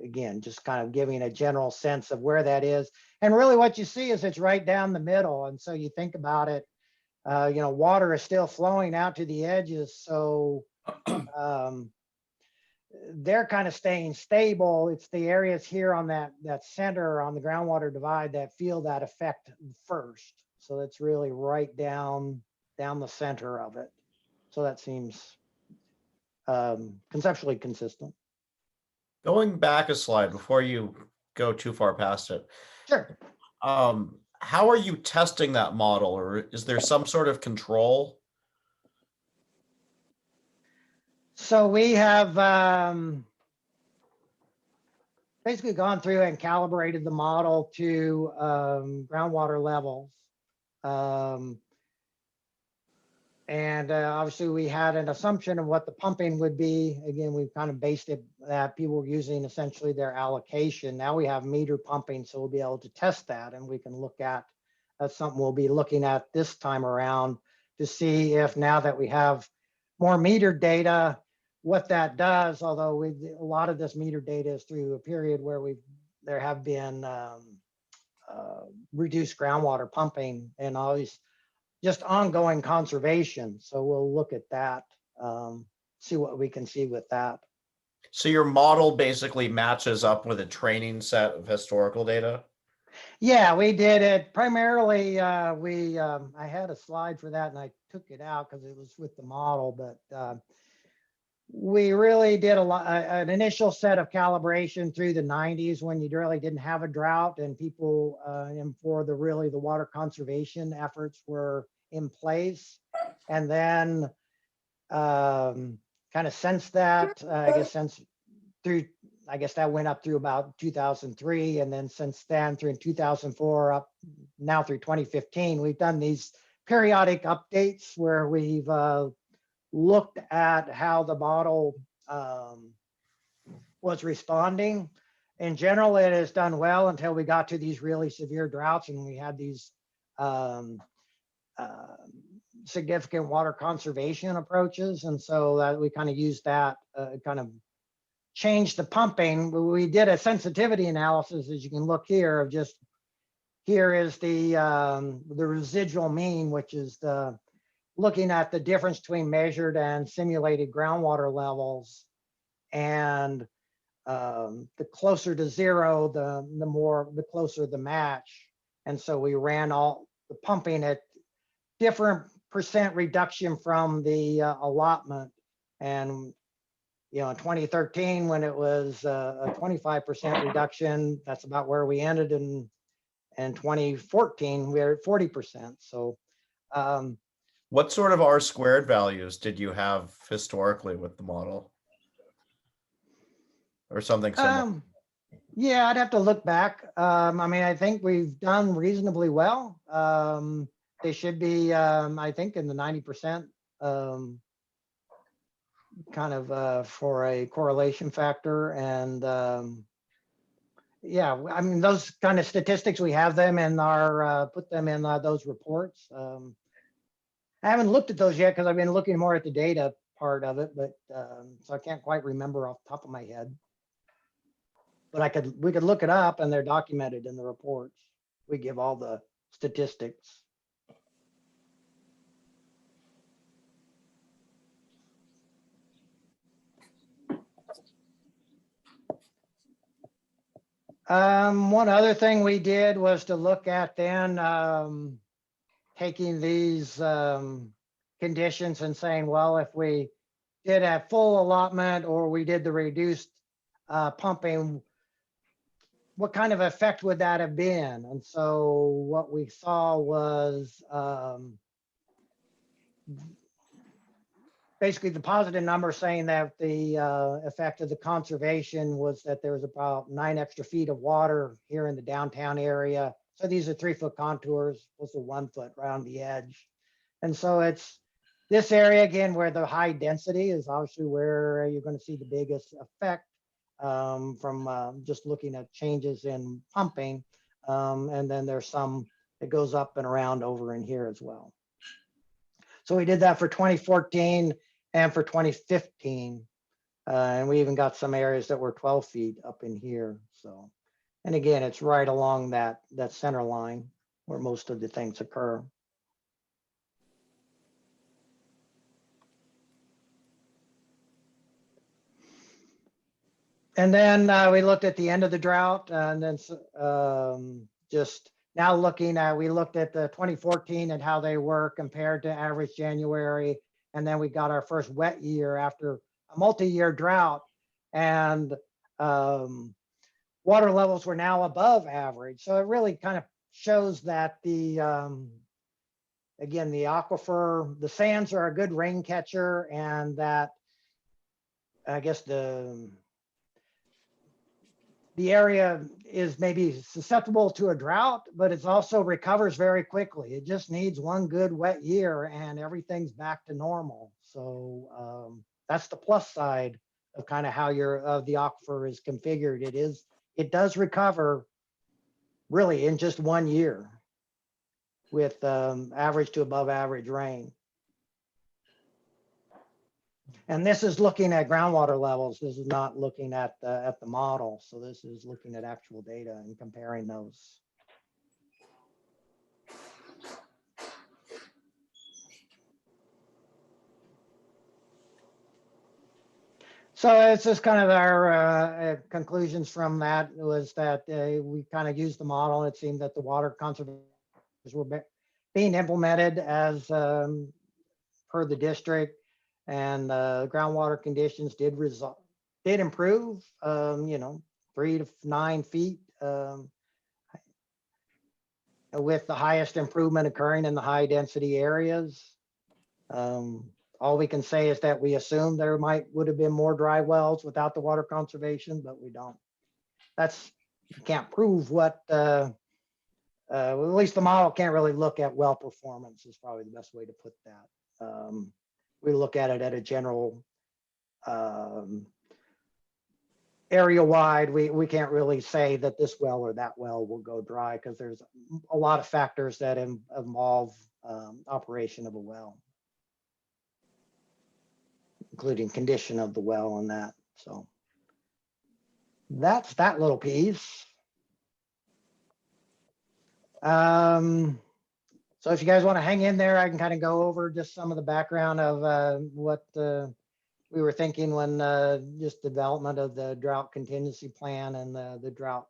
[SPEAKER 4] again, just kind of giving a general sense of where that is. And really what you see is it's right down the middle. And so you think about it, you know, water is still flowing out to the edges. So they're kind of staying stable. It's the areas here on that center on the groundwater divide that feel that effect first. So it's really right down the center of it. So that seems conceptually consistent.
[SPEAKER 8] Going back a slide before you go too far past it.
[SPEAKER 4] Sure.
[SPEAKER 8] How are you testing that model, or is there some sort of control?
[SPEAKER 4] So we have basically gone through and calibrated the model to groundwater levels. And obviously we had an assumption of what the pumping would be. Again, we've kind of based it that people were using essentially their allocation. Now we have meter pumping, so we'll be able to test that, and we can look at, that's something we'll be looking at this time around to see if now that we have more meter data, what that does. Although a lot of this meter data is through a period where there have been reduced groundwater pumping and always just ongoing conservation. So we'll look at that, see what we can see with that.
[SPEAKER 8] So your model basically matches up with a training set of historical data?
[SPEAKER 4] Yeah, we did it primarily. I had a slide for that and I took it out because it was with the model, but we really did an initial set of calibration through the 90s when you really didn't have a drought, and people and for the water conservation efforts were in place. And then kind of since that, I guess that went up through about 2003, and then since then through 2004 up now through 2015, we've done these periodic updates where we've looked at how the model was responding. In general, it has done well until we got to these really severe droughts and we had these significant water conservation approaches. And so that we kind of used that, kind of changed the pumping. We did a sensitivity analysis, as you can look here, of just, here is the residual mean, which is looking at the difference between measured and simulated groundwater levels. And the closer to zero, the closer the match. And so we ran all the pumping at different percent reduction from the allotment. And you know, in 2013, when it was a 25% reduction, that's about where we ended. In 2014, we're at 40%. So
[SPEAKER 8] what sort of R squared values did you have historically with the model? Or something similar?
[SPEAKER 4] Yeah, I'd have to look back. I mean, I think we've done reasonably well. They should be, I think, in the 90% kind of for a correlation factor. And yeah, I mean, those kind of statistics, we have them in our, put them in those reports. I haven't looked at those yet because I've been looking more at the data part of it, but so I can't quite remember off the top of my head. But we could look it up and they're documented in the reports. We give all the statistics. One other thing we did was to look at then taking these conditions and saying, well, if we did a full allotment or we did the reduced pumping, what kind of effect would that have been? And so what we saw was basically the positive number saying that the effect of the conservation was that there was about 9 extra feet of water here in the downtown area. So these are 3-foot contours, was a 1 foot around the edge. And so it's this area again where the high density is obviously where you're going to see the biggest effect from just looking at changes in pumping. And then there's some that goes up and around over in here as well. So we did that for 2014 and for 2015. And we even got some areas that were 12 feet up in here. So, and again, it's right along that center line where most of the things occur. And then we looked at the end of the drought and then just now looking at, we looked at the 2014 and how they were compared to average January. And then we got our first wet year after a multi-year drought, and water levels were now above average. So it really kind of shows that the, again, the aquifer, the sands are a good rain catcher, and that I guess the area is maybe susceptible to a drought, but it also recovers very quickly. It just needs one good wet year and everything's back to normal. So that's the plus side of kind of how the aquifer is configured. It does recover really in just 1 year with average to above average rain. And this is looking at groundwater levels. This is not looking at the model. So this is looking at actual data and comparing those. So it's just kind of our conclusions from that was that we kind of used the model. It seemed that the water conservation were being implemented as per the district. And groundwater conditions did improve, 3 to 9 feet, with the highest improvement occurring in the high density areas. All we can say is that we assume there would have been more dry wells without the water conservation, but we don't. You can't prove what, well, at least the model can't really look at well performance is probably the best way to put that. We look at it at a general area wide. We can't really say that this well or that well will go dry because there's a lot of factors that involve operation of a well, including condition of the well and that. So that's that little piece. So if you guys want to hang in there, I can kind of go over just some of the background of what we were thinking when just development of the drought contingency plan and the drought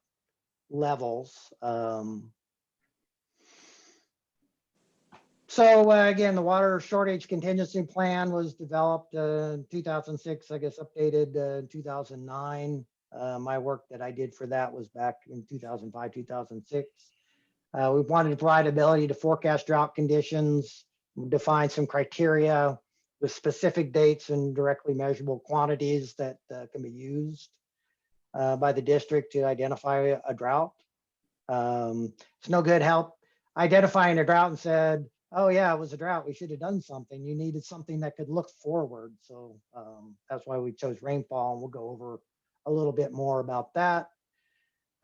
[SPEAKER 4] levels. So again, the water shortage contingency plan was developed in 2006, I guess updated in 2009. My work that I did for that was back in 2005, 2006. We wanted to provide ability to forecast drought conditions, define some criteria with specific dates and directly measurable quantities that can be used by the district to identify a drought. It's no good help identifying a drought and said, oh yeah, it was a drought, we should have done something. You needed something that could look forward. So that's why we chose rainfall, and we'll go over a little bit more about that.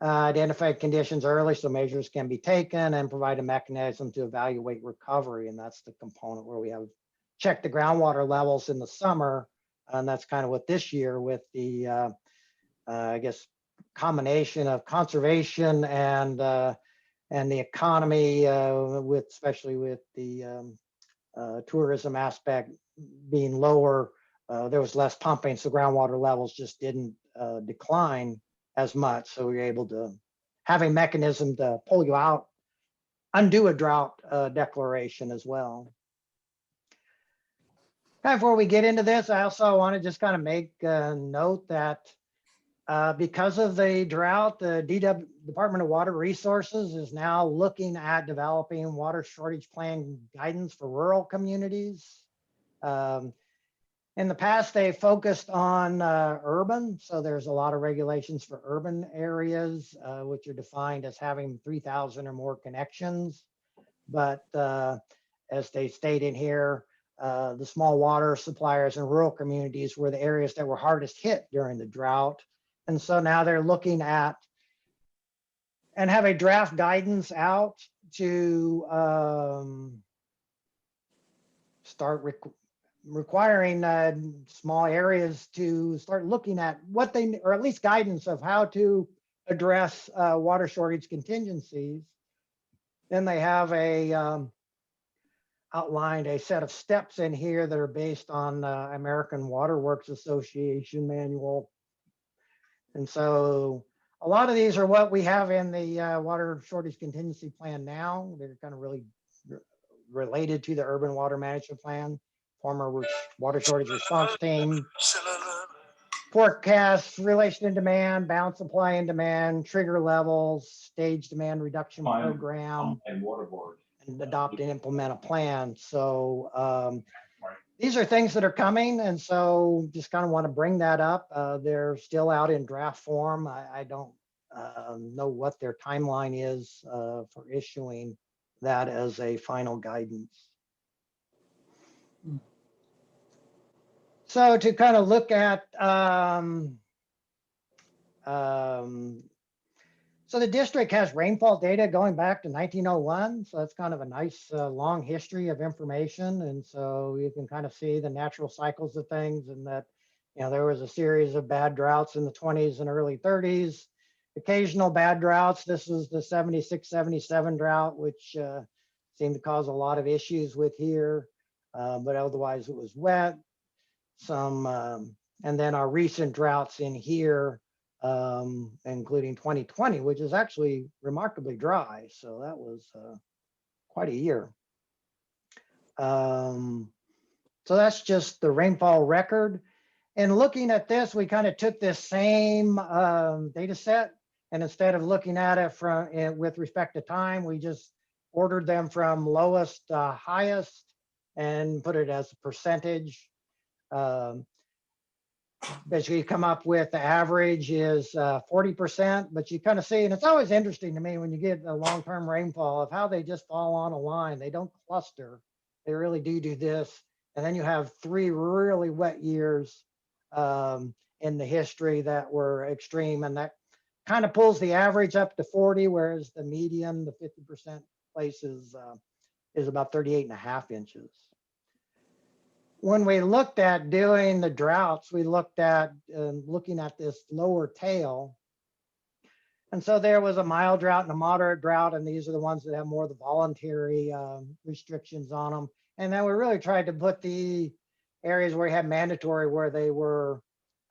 [SPEAKER 4] Identify conditions early so measures can be taken, and provide a mechanism to evaluate recovery. And that's the component where we have checked the groundwater levels in the summer. And that's kind of what this year with the, I guess, combination of conservation and the economy, especially with the tourism aspect being lower, there was less pumping, so groundwater levels just didn't decline as much. So we were able to have a mechanism to pull you out, undo a drought declaration as well. Before we get into this, I also want to just kind of make a note that because of the drought, the Department of Water Resources is now looking at developing water shortage plan guidance for rural communities. In the past, they focused on urban, so there's a lot of regulations for urban areas, which are defined as having 3,000 or more connections. But as they state in here, the small water suppliers in rural communities were the areas that were hardest hit during the drought. And so now they're looking at and have a draft guidance out to start requiring small areas to start looking at what they, or at least guidance of how to address water shortage contingencies. Then they have a outlined a set of steps in here that are based on American Water Works Association manual. And so a lot of these are what we have in the water shortage contingency plan now. They're kind of really related to the urban water management plan, former water shortage response team, forecasts, relation to demand, balance supply and demand, trigger levels, stage demand reduction program,
[SPEAKER 9] And water board.
[SPEAKER 4] and adopt and implement a plan. So these are things that are coming. And so just kind of want to bring that up. They're still out in draft form. I don't know what their timeline is for issuing that as a final guidance. So to kind of look at, so the district has rainfall data going back to 1901. So that's kind of a nice long history of information. And so you can kind of see the natural cycles of things, and that, you know, there was a series of bad droughts in the 20s and early 30s, occasional bad droughts. This was the 76, 77 drought, which seemed to cause a lot of issues with here, but otherwise it was wet. Some, and then our recent droughts in here, including 2020, which is actually remarkably dry. So that was quite a year. So that's just the rainfall record. And looking at this, we kind of took this same data set, and instead of looking at it from with respect to time, we just ordered them from lowest to highest and put it as a percentage. Basically, you come up with the average is 40%, but you kind of see, and it's always interesting to me when you get a long-term rainfall of how they just fall on a line. They don't cluster. They really do this. And then you have 3 really wet years in the history that were extreme, and that kind of pulls the average up to 40, whereas the median, the 50% places, is about 38.5 inches. When we looked at doing the droughts, we looked at looking at this lower tail. And so there was a mild drought and a moderate drought, and these are the ones that have more of the voluntary restrictions on them. And then we really tried to put the areas where we had mandatory, where they were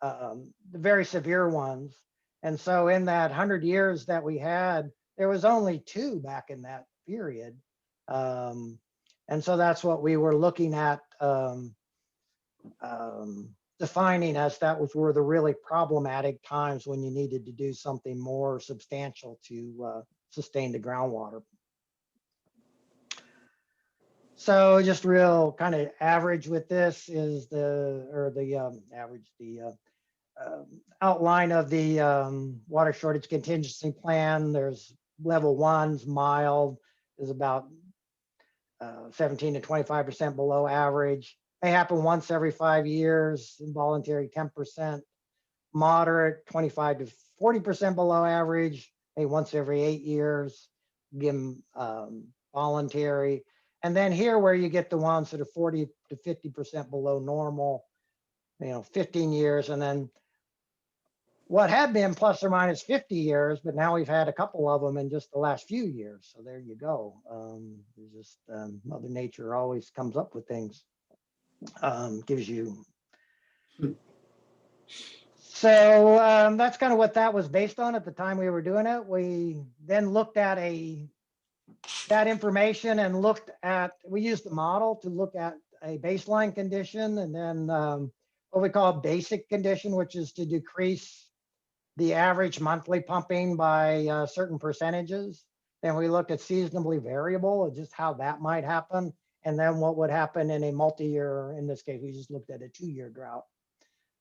[SPEAKER 4] the very severe ones. And so in that 100 years that we had, there was only 2 back in that period. And so that's what we were looking at defining as that were the really problematic times when you needed to do something more substantial to sustain the groundwater. So just real kind of average with this is the outline of the water shortage contingency plan. There's level 1's mild, is about 17 to 25% below average. May happen once every 5 years. Involuntary 10%. Moderate 25 to 40% below average. Maybe once every 8 years. Again, voluntary. And then here where you get the ones that are 40 to 50% below normal, 15 years. And then what had been plus or minus 50 years, but now we've had a couple of them in just the last few years. So there you go. Just Mother Nature always comes up with things, gives you. So that's kind of what that was based on at the time we were doing it. We then looked at that information and we used the model to look at a baseline condition and then what we call a basic condition, which is to decrease the average monthly pumping by certain percentages. Then we looked at seasonably variable, just how that might happen. And then what would happen in a multi-year, in this case, we just looked at a 2-year drought.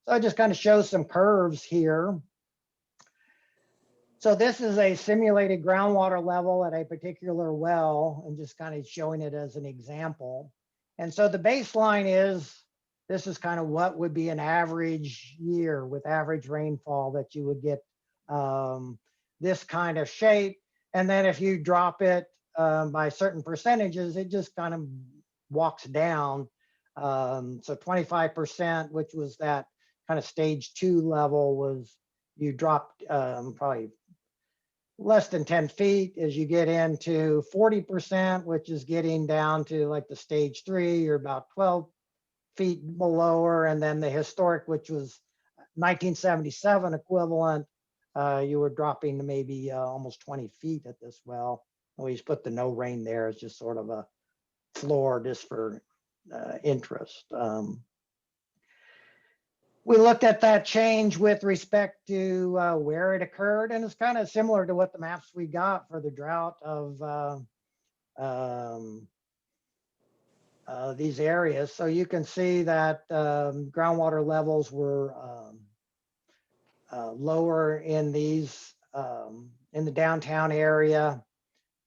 [SPEAKER 4] So I just kind of show some curves here. So this is a simulated groundwater level at a particular well and just kind of showing it as an example. And so the baseline is, this is kind of what would be an average year with average rainfall that you would get this kind of shape. And then if you drop it by certain percentages, it just kind of walks down. So 25%, which was that kind of stage 2 level, was you dropped probably less than 10 feet. As you get into 40%, which is getting down to like the stage 3, you're about 12 feet below, and then the historic, which was 1977 equivalent, you were dropping to maybe almost 20 feet at this well. We just put the no rain there as just sort of a floor just for interest. We looked at that change with respect to where it occurred, and it's kind of similar to what the maps we got for the drought of these areas. So you can see that groundwater levels were lower in these, in the downtown area,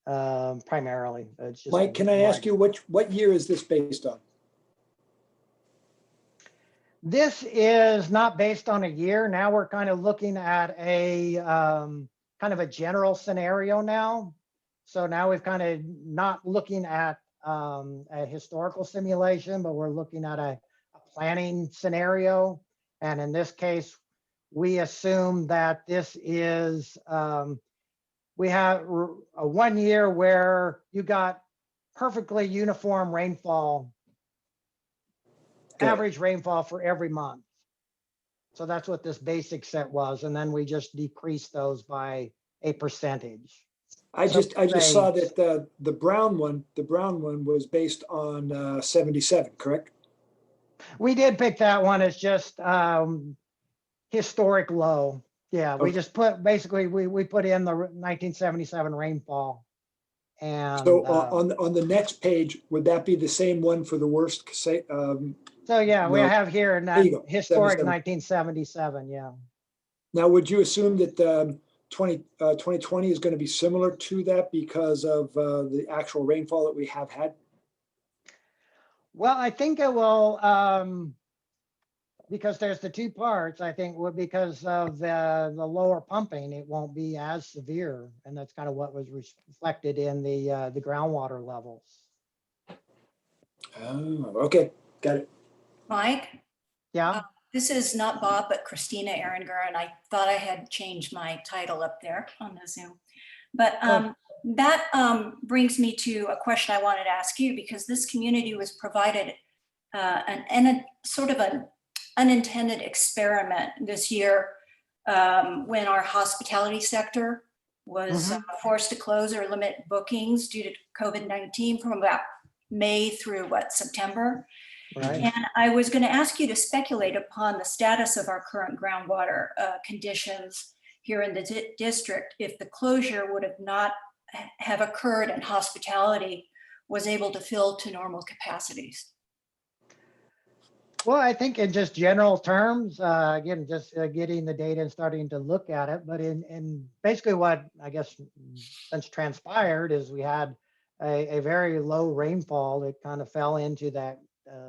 [SPEAKER 4] primarily. It's just
[SPEAKER 5] Mike, can I ask you what year is this based on?
[SPEAKER 4] This is not based on a year. Now we're kind of looking at a kind of a general scenario now. So now we've kind of not looking at a historical simulation, but we're looking at a planning scenario. And in this case, we assume that this is, we have a 1 year where you got perfectly uniform rainfall, average rainfall for every month. So that's what this basic set was. And then we just decreased those by a percentage.
[SPEAKER 5] I just saw that the brown one was based on 77, correct?
[SPEAKER 4] We did pick that one as just historic low. Yeah, we just put, basically, we put in the 1977 rainfall. And
[SPEAKER 5] so on the next page, would that be the same one for the worst?
[SPEAKER 4] So yeah, we have here historic 1977, yeah.
[SPEAKER 5] Now, would you assume that 2020 is going to be similar to that because of the actual rainfall that we have had?
[SPEAKER 4] Well, I think it will, because there's the 2 parts, I think because of the lower pumping, it won't be as severe. And that's kind of what was reflected in the groundwater levels.
[SPEAKER 5] Oh, okay, got it.
[SPEAKER 11] Mike?
[SPEAKER 4] Yeah.
[SPEAKER 11] This is not Bob, but Christina Ehringer, and I thought I had changed my title up there on the Zoom. But that brings me to a question I wanted to ask you, because this community was provided sort of an unintended experiment this year when our hospitality sector was forced to close or limit bookings due to COVID-19 from about May through September.
[SPEAKER 4] Right.
[SPEAKER 11] And I was going to ask you to speculate upon the status of our current groundwater conditions here in the district if the closure would have not have occurred and hospitality was able to fill to normal capacities.
[SPEAKER 4] Well, I think in just general terms, again, just getting the data and starting to look at it, but in basically what I guess since transpired is we had a very low rainfall that kind of fell into that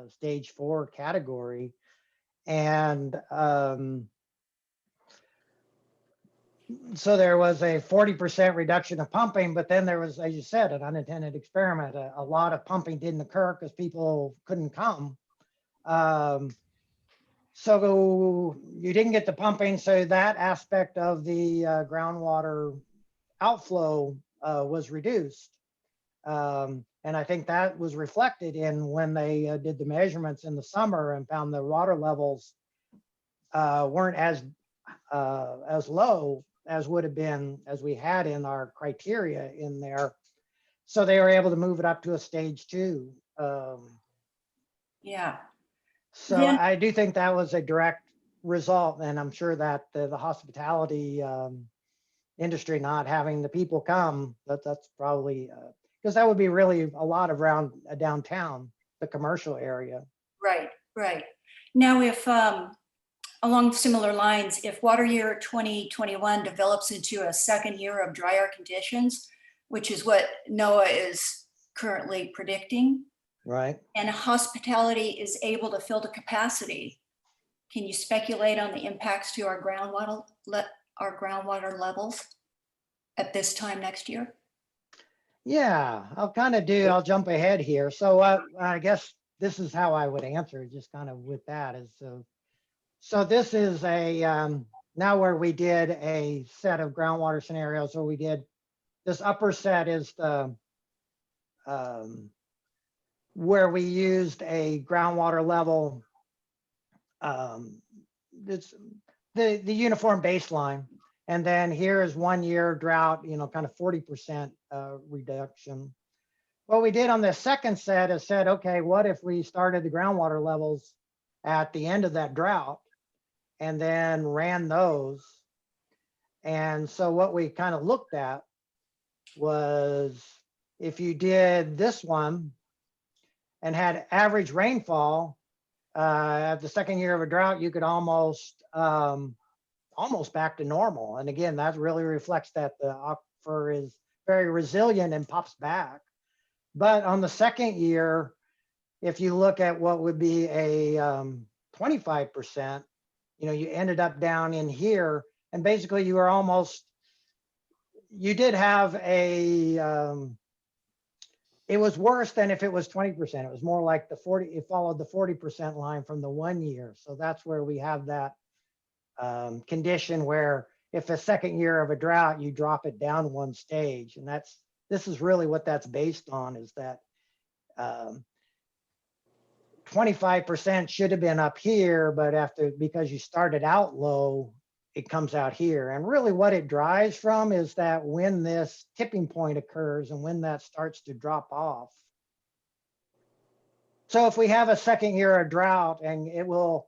[SPEAKER 4] stage 4 category. And so there was a 40% reduction of pumping, but then there was, as you said, an unintended experiment. A lot of pumping didn't occur because people couldn't come. So you didn't get the pumping, so that aspect of the groundwater outflow was reduced. And I think that was reflected in when they did the measurements in the summer and found the water levels weren't as as low as would have been, as we had in our criteria in there. So they were able to move it up to a stage 2.
[SPEAKER 11] Yeah.
[SPEAKER 4] So
[SPEAKER 11] Then-
[SPEAKER 4] I do think that was a direct result, and I'm sure that the hospitality industry not having the people come, that's probably because that would be really a lot around downtown, the commercial area.
[SPEAKER 11] Right, right. Now, if along similar lines, if water year 2021 develops into a second year of drier conditions, which is what NOAA is currently predicting,
[SPEAKER 4] Right.
[SPEAKER 11] and hospitality is able to fill the capacity, can you speculate on the impacts to our groundwater levels at this time next year?
[SPEAKER 4] Yeah, I'll jump ahead here. So I guess this is how I would answer, just kind of with that is, so this is a, now where we did a set of groundwater scenarios where we did, this upper set is the, where we used a groundwater level, it's the uniform baseline. And then here is 1 year drought, kind of 40% reduction. What we did on the second set is said, okay, what if we started the groundwater levels at the end of that drought and then ran those? And so what we kind of looked at was if you did this one and had average rainfall at the second year of a drought, you could almost back to normal. And again, that really reflects that the aquifer is very resilient and pops back. But on the second year, if you look at what would be a 25%, you ended up down in here, and basically you were almost, you did have a, it was worse than if it was 20%. It was more like the 40, it followed the 40% line from the 1 year. So that's where we have that condition where if a second year of a drought, you drop it down one stage. And this is really what that's based on, is that 25% should have been up here, but because you started out low, it comes out here. And really what it drives from is that when this tipping point occurs and when that starts to drop off. So if we have a second year of drought, and it will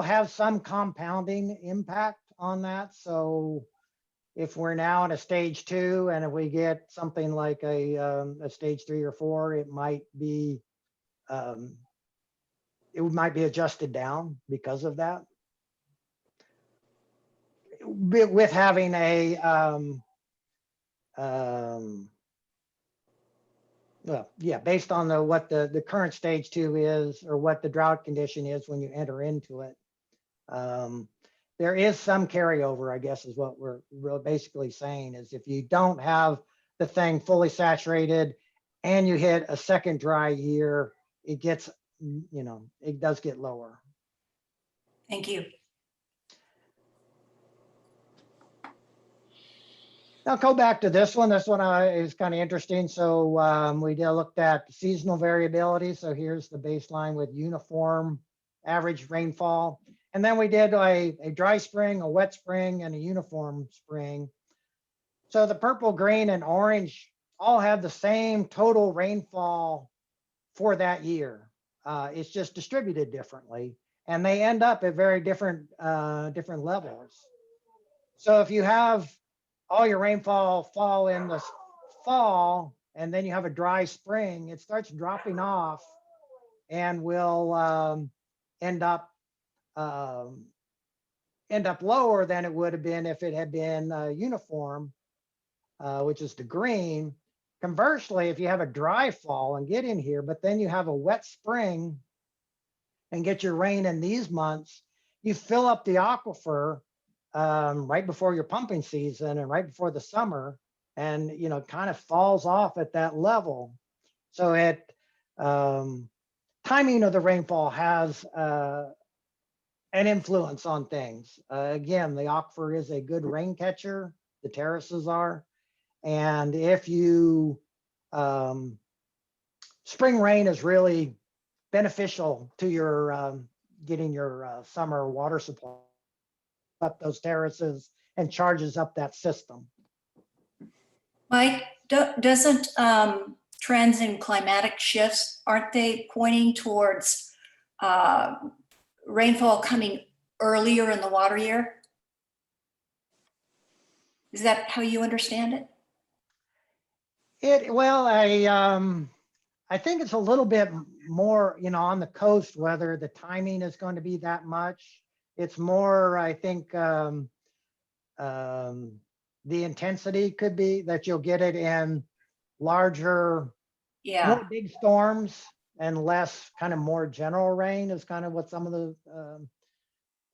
[SPEAKER 4] have some compounding impact on that. So if we're now in a stage 2, and if we get something like a stage 3 or 4, it might be adjusted down because of that. With having a based on what the current stage 2 is, or what the drought condition is when you enter into it. There is some carryover, I guess, is what we're basically saying, is if you don't have the thing fully saturated and you hit a second dry year, it gets, it does get lower.
[SPEAKER 11] Thank you.
[SPEAKER 4] I'll go back to this one. This one is kind of interesting. So we looked at seasonal variability. So here's the baseline with uniform average rainfall. And then we did a dry spring, a wet spring, and a uniform spring. So the purple, green, and orange all have the same total rainfall for that year. It's just distributed differently. And they end up at very different levels. So if you have all your rainfall fall in the fall, and then you have a dry spring, it starts dropping off and will end up lower than it would have been if it had been uniform, which is the green. Conversely, if you have a dry fall and get in here, but then you have a wet spring and get your rain in these months, you fill up the aquifer right before your pumping season and right before the summer, and kind of falls off at that level. So timing of the rainfall has an influence on things. Again, the aquifer is a good rain catcher, the terraces are, and if you spring rain is really beneficial to your getting your summer water supply up those terraces and charges up that system.
[SPEAKER 11] Mike, doesn't trends in climatic shifts, aren't they pointing towards rainfall coming earlier in the water year? Is that how you understand it?
[SPEAKER 4] Well, I think it's a little bit more, on the coast, whether the timing is going to be that much. It's more, I think, the intensity could be that you'll get it in larger,
[SPEAKER 11] Yeah.
[SPEAKER 4] more big storms and less kind of more general rain is kind of what some of the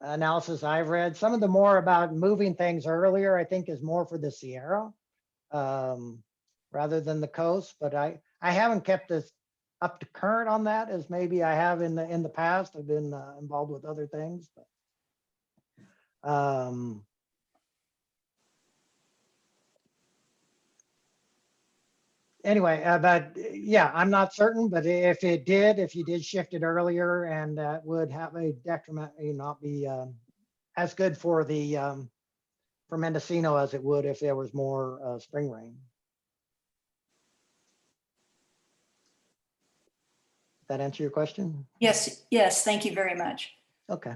[SPEAKER 4] analysis I've read. Some of the more about moving things earlier, I think, is more for the Sierra rather than the coast. But I haven't kept this up to current on that as maybe I have in the past. I've been involved with other things. But, anyway, but yeah, I'm not certain, but if you did shift it earlier, and that would have a detriment, not be as good for for Mendocino as it would if there was more spring rain. That answer your question?
[SPEAKER 11] Yes, thank you very much.
[SPEAKER 4] Okay.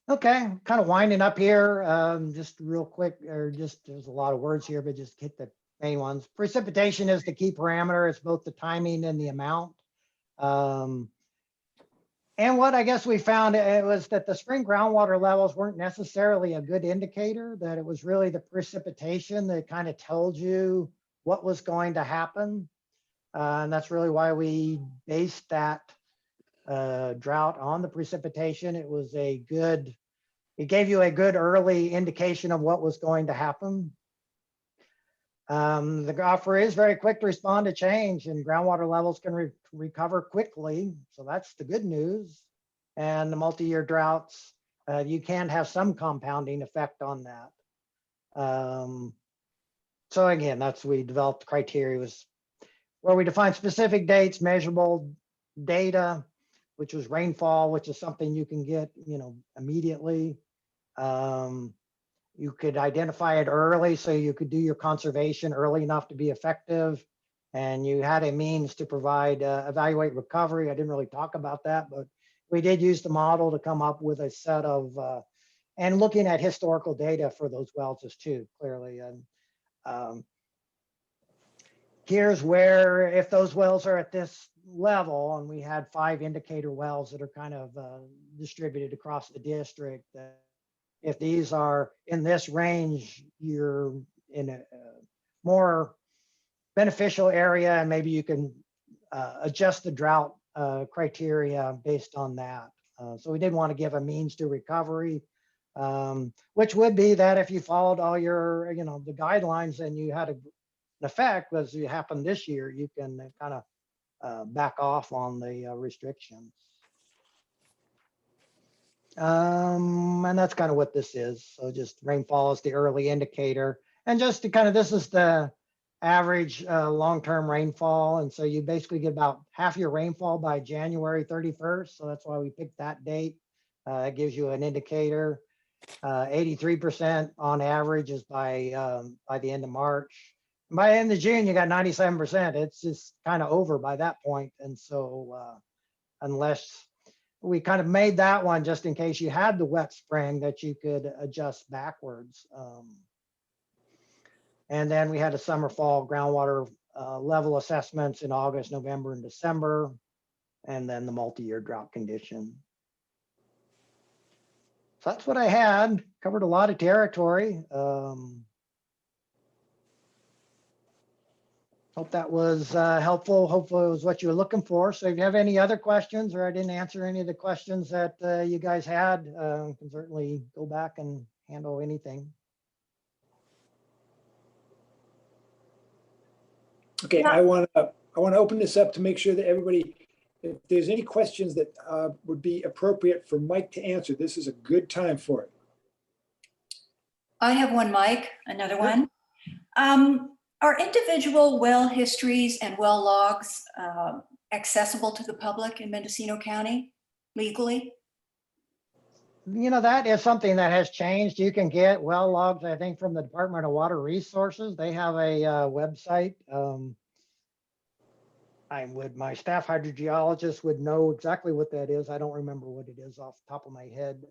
[SPEAKER 4] Okay, kind of winding up here, just real quick, there's a lot of words here, but just hit the main ones. Precipitation is the key parameter. It's both the timing and the amount. And what I guess we found it was that the spring groundwater levels weren't necessarily a good indicator, that it was really the precipitation that kind of told you what was going to happen. And that's really why we based that drought on the precipitation. It gave you a good early indication of what was going to happen. The aquifer is very quick to respond to change, and groundwater levels can recover quickly. So that's the good news. And the multi-year droughts, you can have some compounding effect on that. So again, we developed criteria where we define specific dates, measurable data, which was rainfall, which is something you can get, immediately. You could identify it early, so you could do your conservation early enough to be effective. And you had a means to provide, evaluate recovery. I didn't really talk about that, but we did use the model to come up with a set of, and looking at historical data for those wells too, clearly. And here's where, if those wells are at this level, and we had 5 indicator wells that are kind of distributed across the district, if these are in this range, you're in a more beneficial area, and maybe you can adjust the drought criteria based on that. So we did want to give a means to recovery, which would be that if you followed all your, the guidelines and you had an effect, as it happened this year, you can kind of back off on the restrictions. And that's kind of what this is. So just rainfall is the early indicator. And just to kind of, this is the average long-term rainfall. And so you basically get about half your rainfall by January 31st. So that's why we picked that date. It gives you an indicator. 83% on average is by the end of March. And by the end of June, you got 97%. It's just kind of over by that point. And so unless we kind of made that one just in case you had the wet spring that you could adjust backwards. And then we had a summer fall groundwater level assessments in August, November, and December, and then the multi-year drought condition. So that's what I had. Covered a lot of territory. Hope that was helpful. Hopefully it was what you were looking for. So if you have any other questions, or I didn't answer any of the questions that you guys had, can certainly go back and handle anything.
[SPEAKER 5] Okay, I want to open this up to make sure that everybody, if there's any questions that would be appropriate for Mike to answer, this is a good time for it.
[SPEAKER 11] I have one, Mike, another one. Are individual well histories and well logs accessible to the public in Mendocino County? legally?
[SPEAKER 4] That is something that has changed. You can get well logs, I think, from the Department of Water Resources. They have a website. My staff hydrogeologist would know exactly what that is. I don't remember what it is off the top of my head.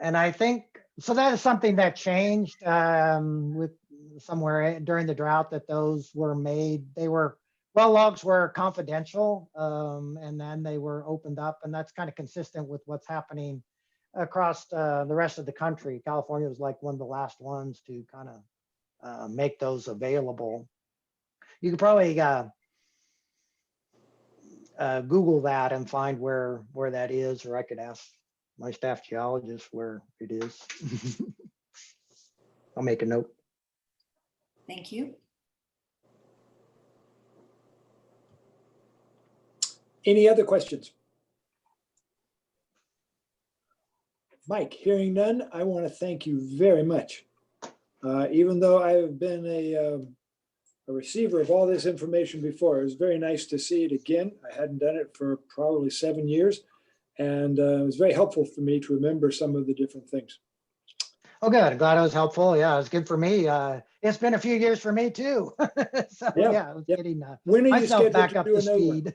[SPEAKER 4] And I think, so that is something that changed with somewhere during the drought, that those were made. Well logs were confidential, and then they were opened up, and that's kind of consistent with what's happening across the rest of the country. California was like one of the last ones to kind of make those available. You could probably Google that and find where that is, or I could ask my staff geologist where it is. I'll make a note.
[SPEAKER 11] Thank you.
[SPEAKER 5] Any other questions? Mike, hearing none, I want to thank you very much. Even though I have been a receiver of all this information before, it was very nice to see it again. I hadn't done it for probably 7 years, and it was very helpful for me to remember some of the different things.
[SPEAKER 4] Oh, good. I'm glad it was helpful. Yeah, it was good for me. It's been a few years for me too. So yeah, I was getting
[SPEAKER 5] When are you
[SPEAKER 4] myself
[SPEAKER 5] scheduled
[SPEAKER 4] back
[SPEAKER 5] to
[SPEAKER 4] up
[SPEAKER 5] do
[SPEAKER 4] to
[SPEAKER 5] another one?
[SPEAKER 4] speed.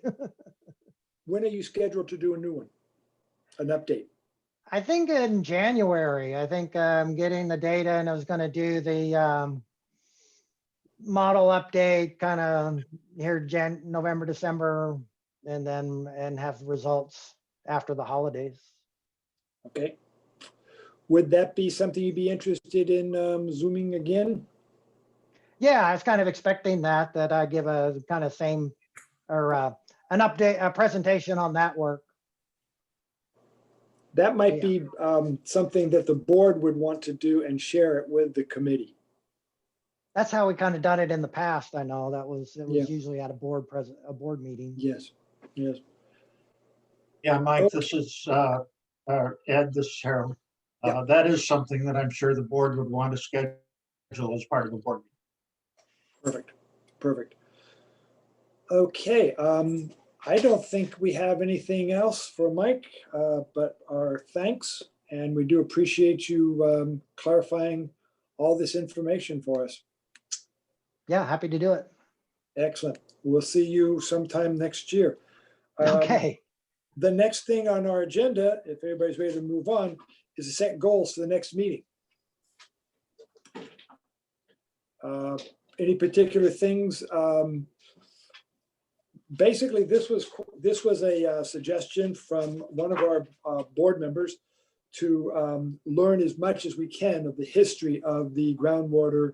[SPEAKER 5] When are you scheduled to do a new one? An update?
[SPEAKER 4] I think in January. I think I'm getting the data, and I was going to do the model update kind of here November, December, and have results after the holidays.
[SPEAKER 5] Okay. Would that be something you'd be interested in Zooming again?
[SPEAKER 4] Yeah, I was kind of expecting that I give a kind of same or an update, a presentation on that work.
[SPEAKER 5] That might be something that the board would want to do and share it with the committee.
[SPEAKER 4] That's how we kind of done it in the past. I know it was
[SPEAKER 5] Yeah.
[SPEAKER 4] usually at a board meeting.
[SPEAKER 5] Yes, yes.
[SPEAKER 6] Yeah, Mike, this is Ed, this is Harold. That is something that I'm sure the board would want to schedule as part of the board meeting.
[SPEAKER 5] Perfect, perfect. Okay, I don't think we have anything else for Mike, but our thanks. And we do appreciate you clarifying all this information for us.
[SPEAKER 4] Yeah, happy to do it.
[SPEAKER 5] Excellent. We'll see you sometime next year.
[SPEAKER 4] Okay.
[SPEAKER 5] The next thing on our agenda, if everybody's ready to move on, is to set goals for the next meeting. Any particular things? Basically, this was a suggestion from one of our board members to learn as much as we can of the history of the groundwater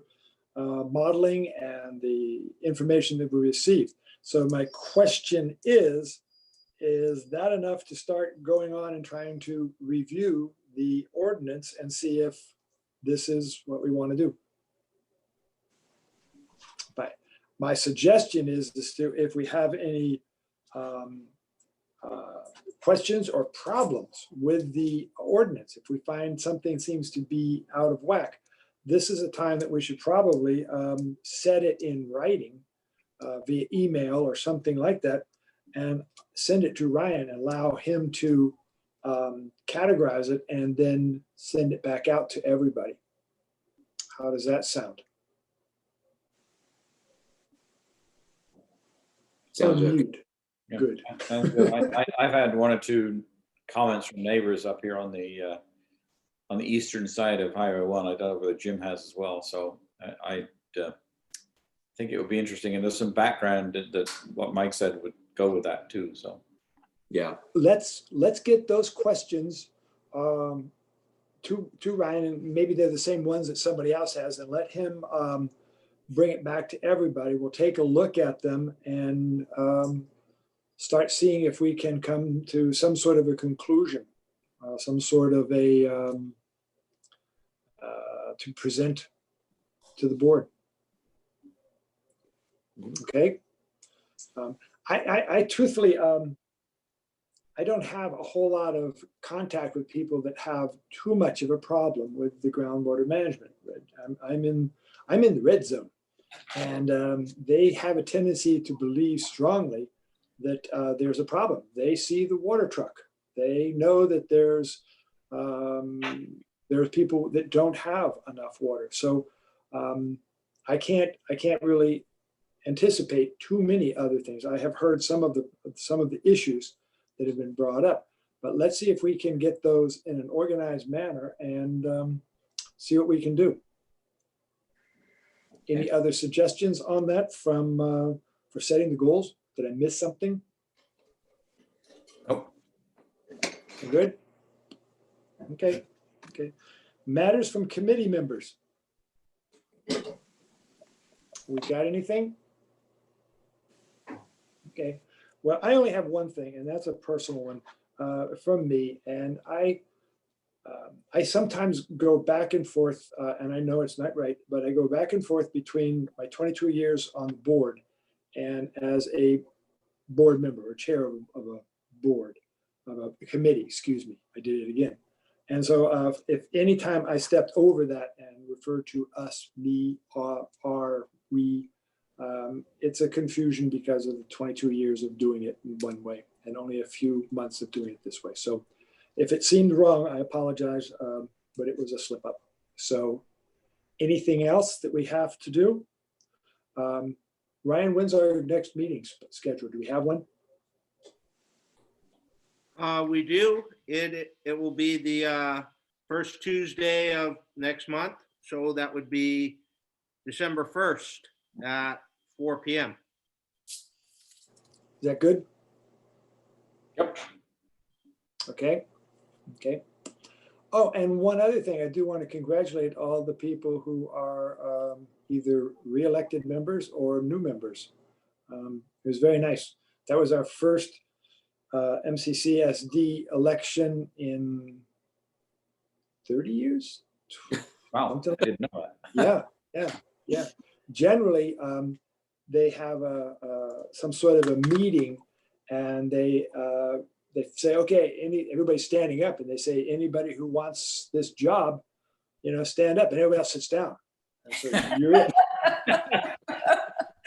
[SPEAKER 5] modeling and the information that we received. So my question is that enough to start going on and trying to review the ordinance and see if this is what we want to do? But my suggestion is if we have any questions or problems with the ordinance, if we find something seems to be out of whack, this is a time that we should probably set it in writing via email or something like that, and send it to Ryan and allow him to categorize it and then send it back out to everybody. How does that sound?
[SPEAKER 7] Sounds good.
[SPEAKER 5] Unmute.
[SPEAKER 9] Yeah.
[SPEAKER 5] Good.
[SPEAKER 9] Sounds good. I've had one or two comments from neighbors up here on the eastern side of Highway 1. I don't know whether Jim has as well. So I think it would be interesting, and there's some background that what Mike said would go with that too. So
[SPEAKER 7] Yeah.
[SPEAKER 5] Let's get those questions to Ryan, and maybe they're the same ones that somebody else has, and let him bring it back to everybody. We'll take a look at them and start seeing if we can come to some sort of a conclusion, some sort of a to present to the board. Okay. I truthfully, I don't have a whole lot of contact with people that have too much of a problem with the groundwater management. I'm in the red zone, and they have a tendency to believe strongly that there's a problem. They see the water truck They know that there's people that don't have enough water. So I can't really anticipate too many other things. I have heard some of the issues that have been brought up, but let's see if we can get those in an organized manner and see what we can do. Any other suggestions on that for setting the goals? Did I miss something?
[SPEAKER 7] Nope.
[SPEAKER 5] Good. Okay. Matters from committee members. We got anything? Okay. Well, I only have one thing, and that's a personal one from me. And I sometimes go back and forth, and I know it's not right, but I go back and forth between my 22 years on the board and as a board member or chair of a board, of a committee, excuse me, I did it again. And so if anytime I stepped over that and referred to us, me, our, we, it's a confusion because of the 22 years of doing it in one way and only a few months of doing it this way. So if it seemed wrong, I apologize, but it was a slip up. So anything else that we have to do? Ryan, when's our next meeting scheduled? Do we have one?
[SPEAKER 1] We do. It will be the first Tuesday of next month. So that would be December 1st at 4 p.m.
[SPEAKER 5] Is that good?
[SPEAKER 7] Yep.
[SPEAKER 5] Okay. Oh, and one other thing, I do want to congratulate all the people who are either re-elected members or new members. It was very nice. That was our first MCCSD election in 30 years.
[SPEAKER 9] Wow, I didn't know that.
[SPEAKER 5] Yeah. Generally, they have some sort of a meeting, and they say, okay, everybody's standing up, and they say, anybody who wants this job, stand up, and everybody else sits down. And so you're it.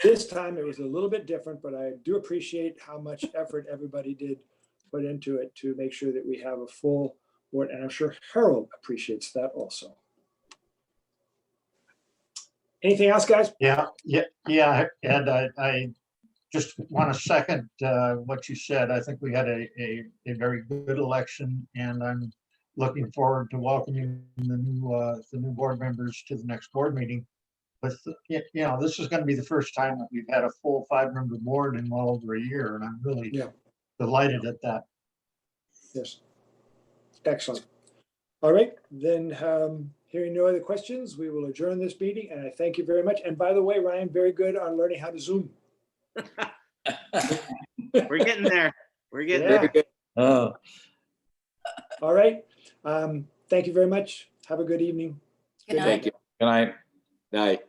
[SPEAKER 5] This time it was a little bit different, but I do appreciate how much effort everybody did put into it to make sure that we have a full board, and I'm sure Harold appreciates that also. Anything else, guys?
[SPEAKER 6] Yeah, Ed, I just want to second what you said. I think we had a very good election, and I'm looking forward to welcoming the new board members to the next board meeting. But this is going to be the first time that we've had a full 5-member board in well over a year, and I'm really delighted at that.
[SPEAKER 5] Yes. Excellent. All right, then hearing no other questions, we will adjourn this meeting, and I thank you very much. And by the way, Ryan, very good on learning how to Zoom.
[SPEAKER 1] We're getting there. We're getting
[SPEAKER 5] Yeah.
[SPEAKER 7] Very good.
[SPEAKER 9] Oh.
[SPEAKER 5] All right. Thank you very much. Have a good evening.
[SPEAKER 11] Good night.
[SPEAKER 7] Thank you.
[SPEAKER 9] Good night.
[SPEAKER 7] Night.